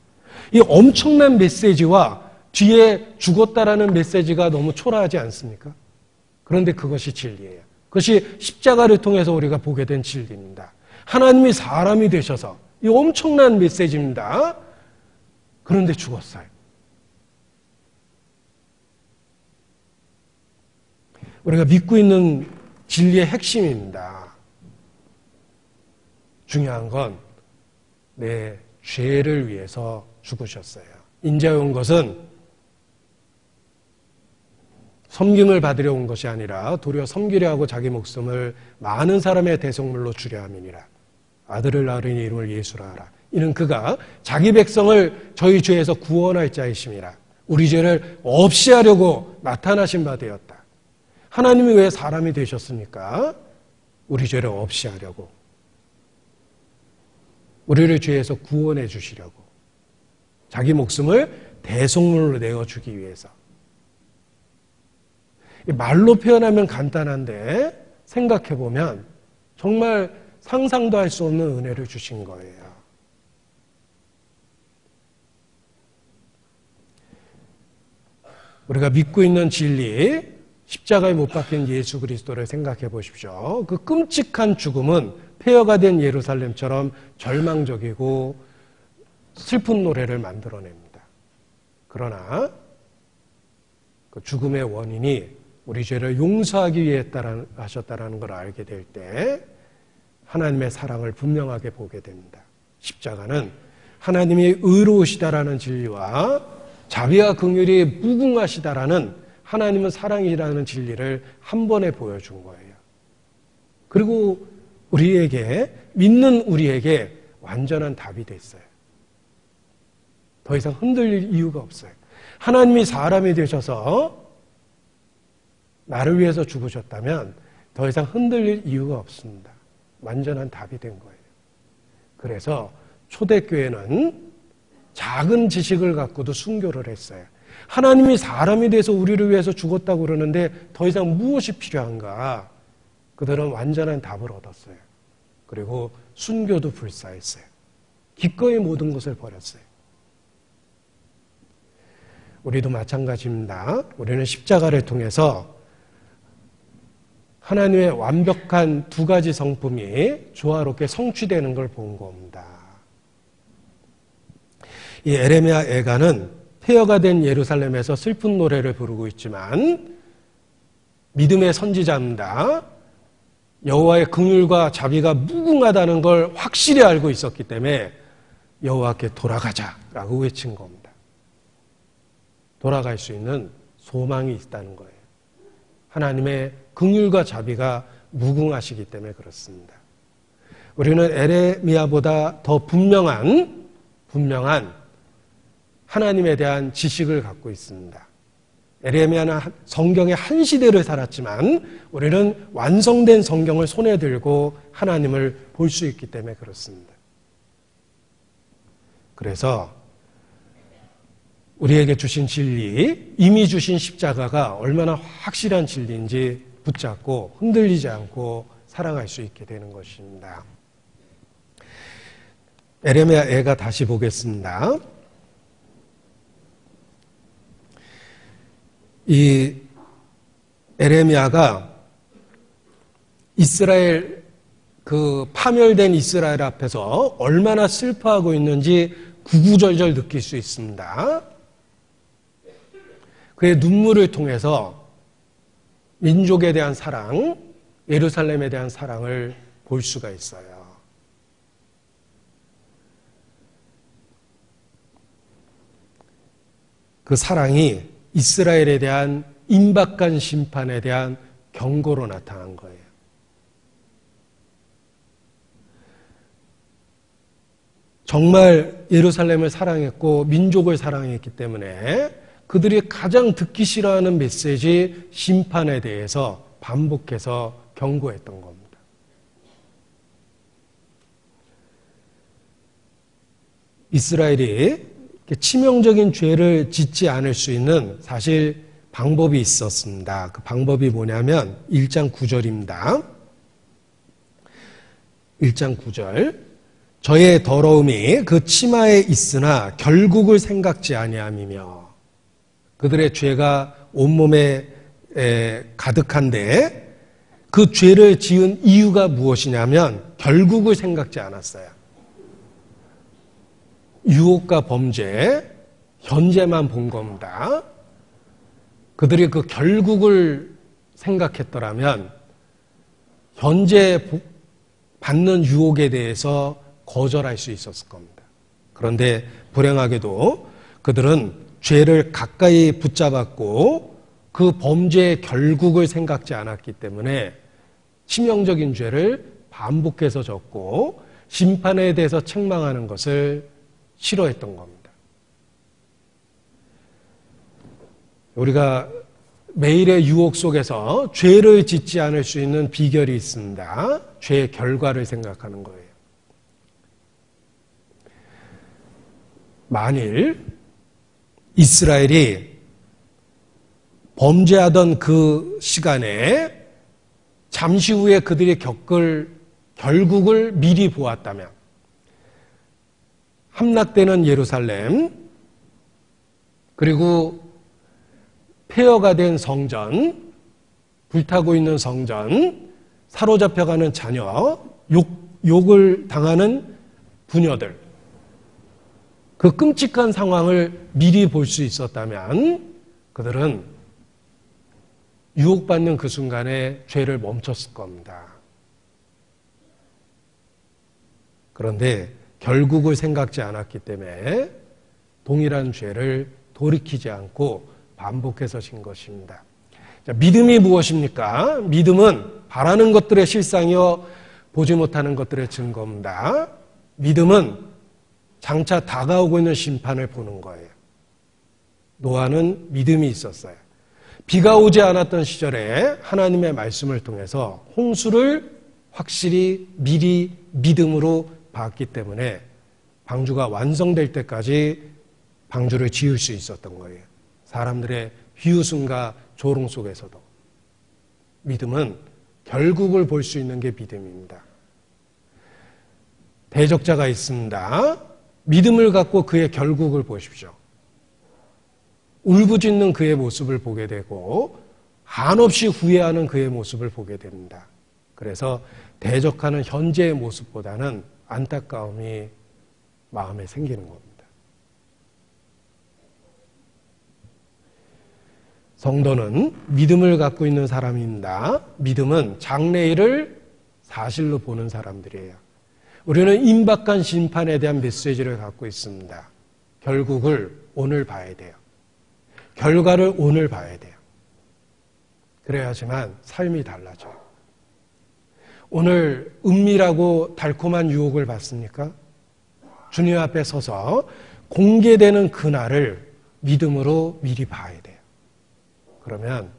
이 엄청난 메시지와 뒤에 죽었다라는 메시지가 너무 초라하지 않습니까? 그런데 그것이 진리예요. 그것이 십자가를 통해서 우리가 보게 된 진리입니다. 하나님이 사람이 되셔서 이 엄청난 메시지입니다. 그런데 죽었어요. 우리가 믿고 있는 진리의 핵심입니다. 중요한 건 내 죄를 위해서 죽으셨어요. 인자에 온 것은 섬김을 받으려 온 것이 아니라 도리어 섬기려 하고 자기 목숨을 많은 사람의 대속물로 주려 함이니라. 아들을 낳으리니 이름을 예수라 하라. 이는 그가 자기 백성을 저희 죄에서 구원할 자이심이라. 우리 죄를 없이 하려고 나타나신 바 되었다. 하나님이 왜 사람이 되셨습니까? 우리 죄를 없이 하려고. 우리를 죄에서 구원해 주시려고. 자기 목숨을 대속물로 내어주기 위해서. 말로 표현하면 간단한데 생각해보면 정말 상상도 할 수 없는 은혜를 주신 거예요. 우리가 믿고 있는 진리, 십자가에 못 박힌 예수 그리스도를 생각해 보십시오. 그 끔찍한 죽음은 폐허가 된 예루살렘처럼 절망적이고 슬픈 노래를 만들어냅니다. 그러나 그 죽음의 원인이 우리 죄를 용서하기 위해 하셨다는 걸 알게 될 때 하나님의 사랑을 분명하게 보게 됩니다. 십자가는 하나님이 의로우시다라는 진리와 자비와 긍휼이 무궁하시다라는 하나님은 사랑이라는 진리를 한 번에 보여준 거예요. 그리고 우리에게, 믿는 우리에게 완전한 답이 됐어요. 더 이상 흔들릴 이유가 없어요. 하나님이 사람이 되셔서 나를 위해서 죽으셨다면 더 이상 흔들릴 이유가 없습니다. 완전한 답이 된 거예요. 그래서 초대교회는 작은 지식을 갖고도 순교를 했어요. 하나님이 사람이 돼서 우리를 위해서 죽었다고 그러는데 더 이상 무엇이 필요한가? 그들은 완전한 답을 얻었어요. 그리고 순교도 불사했어요. 기꺼이 모든 것을 버렸어요. 우리도 마찬가지입니다. 우리는 십자가를 통해서 하나님의 완벽한 두 가지 성품이 조화롭게 성취되는 걸 본 겁니다. 이 에레미야 애가는 폐허가 된 예루살렘에서 슬픈 노래를 부르고 있지만 믿음의 선지자입니다. 여호와의 긍휼과 자비가 무궁하다는 걸 확실히 알고 있었기 때문에 여호와께 돌아가자라고 외친 겁니다. 돌아갈 수 있는 소망이 있다는 거예요. 하나님의 긍휼과 자비가 무궁하시기 때문에 그렇습니다. 우리는 에레미야보다 더 분명한 하나님에 대한 지식을 갖고 있습니다. 에레미야는 성경의 한 시대를 살았지만 우리는 완성된 성경을 손에 들고 하나님을 볼 수 있기 때문에 그렇습니다. 그래서 우리에게 주신 진리, 이미 주신 십자가가 얼마나 확실한 진리인지 붙잡고 흔들리지 않고 살아갈 수 있게 되는 것입니다. 에레미야 애가 다시 보겠습니다. 이 에레미야가 이스라엘 파멸된 이스라엘 앞에서 얼마나 슬퍼하고 있는지 구구절절 느낄 수 있습니다. 그의 눈물을 통해서 민족에 대한 사랑, 예루살렘에 대한 사랑을 볼 수가 있어요. 그 사랑이 이스라엘에 대한 임박한 심판에 대한 경고로 나타난 거예요. 정말 예루살렘을 사랑했고 민족을 사랑했기 때문에 그들이 가장 듣기 싫어하는 메시지 심판에 대해서 반복해서 경고했던 겁니다. 이스라엘이 치명적인 죄를 짓지 않을 수 있는 사실 방법이 있었습니다. 그 방법이 뭐냐면 1장 9절입니다. 1장 9절 저의 더러움이 그 치마에 있으나 결국을 생각지 아니함이며 그들의 죄가 온몸에 가득한데 그 죄를 지은 이유가 무엇이냐면 결국을 생각지 않았어요. 유혹과 범죄, 현재만 본 겁니다. 그들이 그 결국을 생각했더라면 현재 받는 유혹에 대해서 거절할 수 있었을 겁니다. 그런데 불행하게도 그들은 죄를 가까이 붙잡았고 그 범죄의 결국을 생각지 않았기 때문에 치명적인 죄를 반복해서 졌고 심판에 대해서 책망하는 것을 싫어했던 겁니다. 우리가 매일의 유혹 속에서 죄를 짓지 않을 수 있는 비결이 있습니다. 죄의 결과를 생각하는 거예요. 만일 이스라엘이 범죄하던 그 시간에 잠시 후에 그들이 겪을 결국을 미리 보았다면 함락되는 예루살렘 그리고 폐허가 된 성전, 불타고 있는 성전, 사로잡혀가는 자녀, 욕을 당하는 부녀들 그 끔찍한 상황을 미리 볼 수 있었다면 그들은 유혹받는 그 순간에 죄를 멈췄을 겁니다. 그런데 결국을 생각지 않았기 때문에 동일한 죄를 돌이키지 않고 반복해서 진 것입니다. 자, 믿음이 무엇입니까? 믿음은 바라는 것들의 실상이요 보지 못하는 것들의 증거입니다. 믿음은 장차 다가오고 있는 심판을 보는 거예요. 노아는 믿음이 있었어요. 비가 오지 않았던 시절에 하나님의 말씀을 통해서 홍수를 확실히 미리 믿음으로 봤기 때문에 방주가 완성될 때까지 방주를 지을 수 있었던 거예요. 사람들의 비웃음과 조롱 속에서도. 믿음은 결국을 볼 수 있는 게 믿음입니다. 대적자가 있습니다. 믿음을 갖고 그의 결국을 보십시오. 울부짖는 그의 모습을 보게 되고 한없이 후회하는 그의 모습을 보게 됩니다. 그래서 대적하는 현재의 모습보다는 안타까움이 마음에 생기는 겁니다. 성도는 믿음을 갖고 있는 사람입니다. 믿음은 장래일을 사실로 보는 사람들이에요. 우리는 임박한 심판에 대한 메시지를 갖고 있습니다. 결국을 오늘 봐야 돼요. 결과를 오늘 봐야 돼요. 그래야지만 삶이 달라져요. 오늘 은밀하고 달콤한 유혹을 받습니까? 주님 앞에 서서 공개되는 그날을 믿음으로 미리 봐야 돼요. 그러면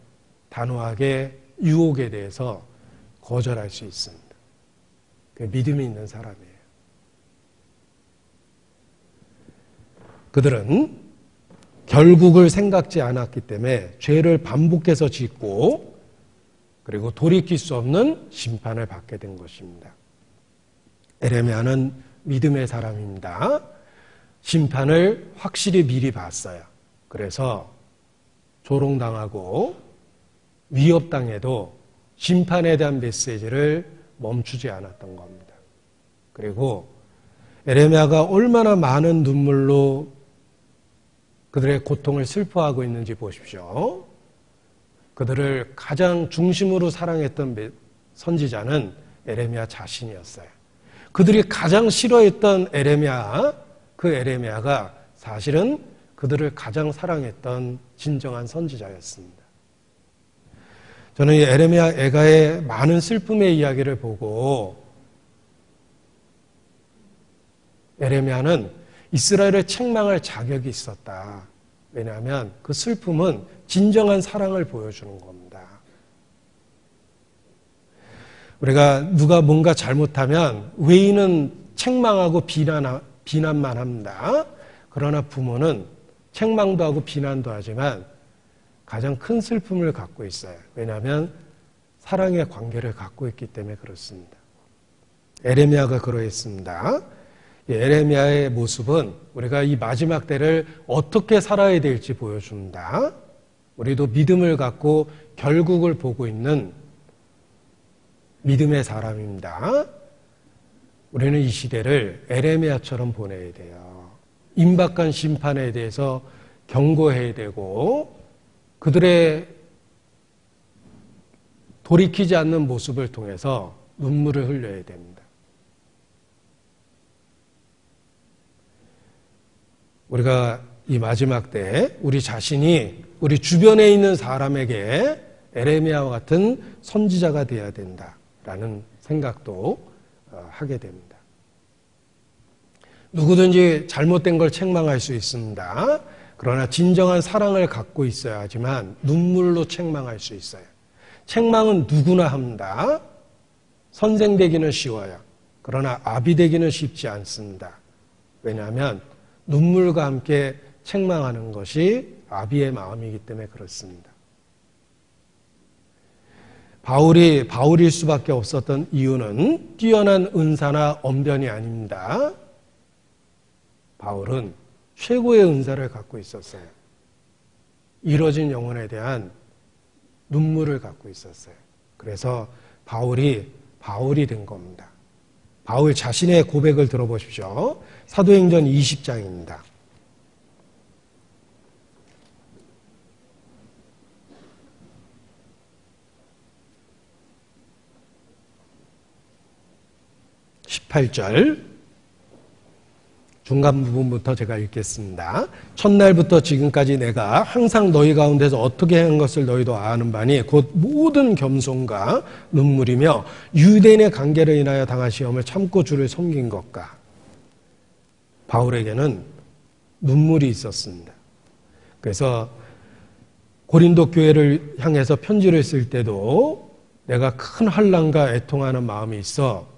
단호하게 유혹에 대해서 거절할 수 있습니다. 그 믿음이 있는 사람이에요. 그들은 결국을 생각지 않았기 때문에 죄를 반복해서 짓고 그리고 돌이킬 수 없는 심판을 받게 된 것입니다. 에레미야는 믿음의 사람입니다. 심판을 확실히 미리 봤어요. 그래서 조롱당하고 위협당해도 심판에 대한 메시지를 멈추지 않았던 겁니다. 그리고 에레미야가 얼마나 많은 눈물로 그들의 고통을 슬퍼하고 있는지 보십시오. 그들을 가장 중심으로 사랑했던 선지자는 에레미야 자신이었어요. 그들이 가장 싫어했던 에레미야, 그 에레미야가 사실은 그들을 가장 사랑했던 진정한 선지자였습니다. 저는 이 에레미야 애가의 많은 슬픔의 이야기를 보고 에레미야는 이스라엘을 책망할 자격이 있었다. 왜냐하면 그 슬픔은 진정한 사랑을 보여주는 겁니다. 우리가 누가 뭔가 잘못하면 외인은 책망하고 비난만 합니다. 그러나 부모는 책망도 하고 비난도 하지만 가장 큰 슬픔을 갖고 있어요. 왜냐하면 사랑의 관계를 갖고 있기 때문에 그렇습니다. 에레미야가 그러했습니다. 에레미야의 모습은 우리가 이 마지막 때를 어떻게 살아야 될지 보여준다. 우리도 믿음을 갖고 결국을 보고 있는 믿음의 사람입니다. 우리는 이 시대를 에레미야처럼 보내야 돼요. 임박한 심판에 대해서 경고해야 되고 그들의 돌이키지 않는 모습을 통해서 눈물을 흘려야 됩니다. 우리가 이 마지막 때 우리 자신이 우리 주변에 있는 사람에게 에레미야와 같은 선지자가 되어야 된다라는 생각도 하게 됩니다. 누구든지 잘못된 걸 책망할 수 있습니다. 그러나 진정한 사랑을 갖고 있어야 하지만 눈물로 책망할 수 있어요. 책망은 누구나 합니다. 선생 되기는 쉬워요. 그러나 아비 되기는 쉽지 않습니다. 왜냐하면 눈물과 함께 책망하는 것이 아비의 마음이기 때문에 그렇습니다. 바울일 수밖에 없었던 이유는 뛰어난 은사나 언변이 아닙니다. 바울은 최고의 은사를 갖고 있었어요. 이뤄진 영혼에 대한 눈물을 갖고 있었어요. 그래서 바울이 된 겁니다. 바울 자신의 고백을 들어보십시오. 사도행전 20장입니다. (18절) 중간 부분부터 제가 읽겠습니다. 첫날부터 지금까지 내가 항상 너희 가운데서 어떻게 한 것을 너희도 아는 바니 곧 모든 겸손과 눈물이며 유대인의 관계를 인하여 당한 시험을 참고 주를 섬긴 것과. 바울에게는 눈물이 있었습니다. 그래서 고린도 교회를 향해서 편지를 쓸 때도 내가 큰 환난과 애통하는 마음이 있어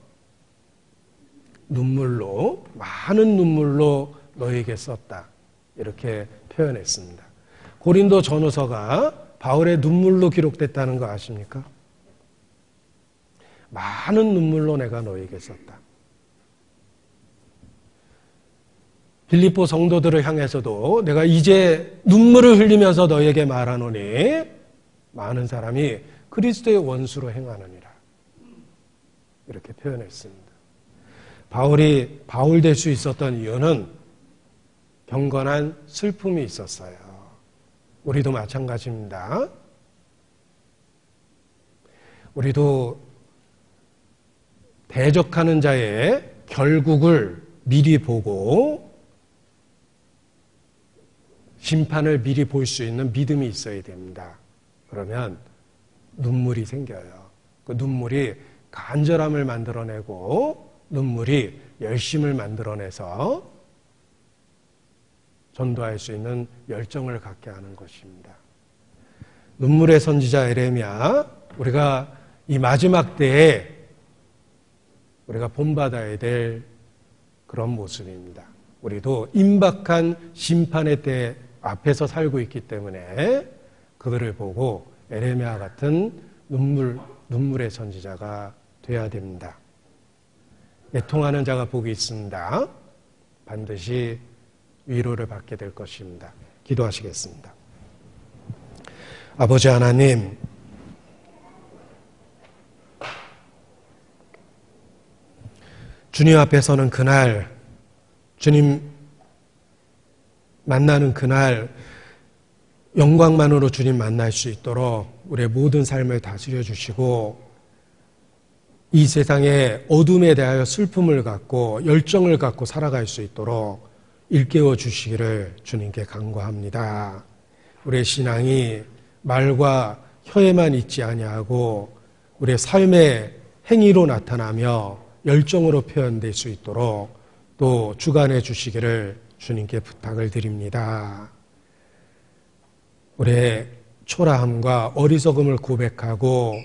많은 눈물로 너에게 썼다. 이렇게 표현했습니다. 고린도 전후서가 바울의 눈물로 기록됐다는 거 아십니까? 많은 눈물로 내가 너에게 썼다. 빌립보 성도들을 향해서도 내가 이제 눈물을 흘리면서 너에게 말하노니 많은 사람이 그리스도의 원수로 행하느니라. 이렇게 표현했습니다. 바울 될 수 있었던 이유는 경건한 슬픔이 있었어요. 우리도 마찬가지입니다. 우리도 대적하는 자의 결국을 미리 보고 심판을 미리 볼 수 있는 믿음이 있어야 됩니다. 그러면 눈물이 생겨요. 그 눈물이 간절함을 만들어내고 눈물이 열심을 만들어내서 전도할 수 있는 열정을 갖게 하는 것입니다. 눈물의 선지자 에레미야, 우리가 이 마지막 때에 우리가 본받아야 될 그런 모습입니다. 우리도 임박한 심판의 때 앞에서 살고 있기 때문에 그들을 보고 에레미야 같은 눈물의 선지자가 되어야 됩니다. 애통하는 자가 복이 있습니다. 반드시 위로를 받게 될 것입니다. 기도하시겠습니다. 아버지 하나님, 주님 앞에 서는 그날, 주님 만나는 그날, 영광만으로 주님 만날 수 있도록 우리의 모든 삶을 다스려 주시고, 이 세상의 어둠에 대하여 슬픔을 갖고 열정을 갖고 살아갈 수 있도록 일깨워 주시기를 주님께 간구합니다. 우리의 신앙이 말과 혀에만 있지 아니하고 우리의 삶의 행위로 나타나며 열정으로 표현될 수 있도록 또 주관해 주시기를 주님께 부탁을 드립니다. 우리의 초라함과 어리석음을 고백하고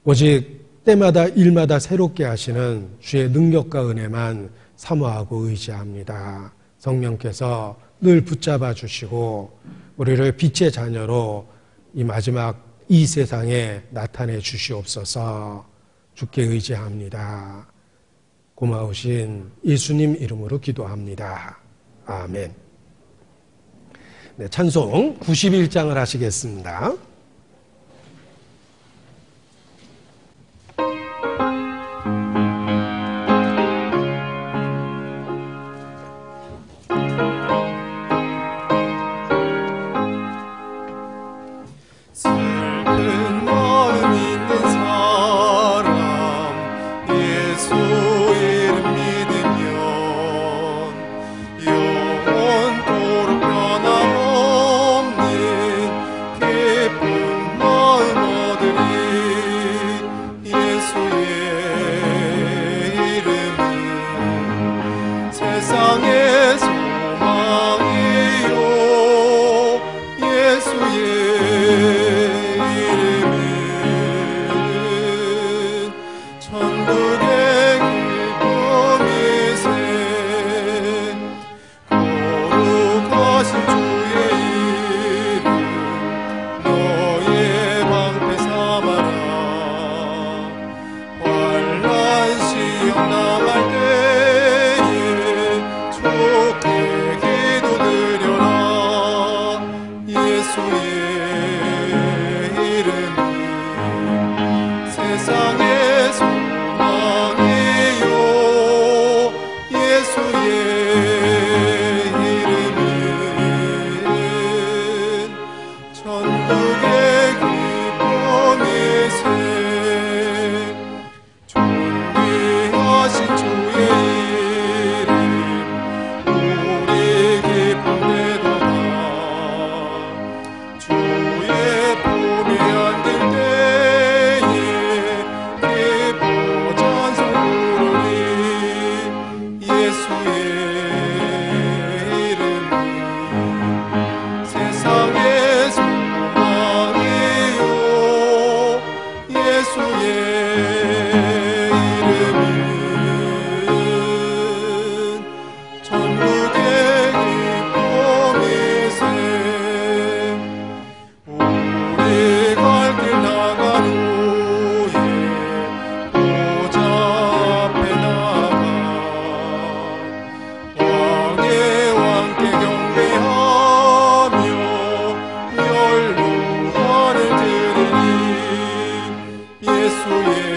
오직 때마다 일마다 새롭게 하시는 주의 능력과 은혜만 사모하고 의지합니다. 성령께서 늘 붙잡아 주시고 우리를 빛의 자녀로 이 마지막 이 세상에 나타내 주시옵소서. 주께 의지합니다. 고마우신 예수님 이름으로 기도합니다. 아멘. 네, 찬송 91장을 하시겠습니다. 예수의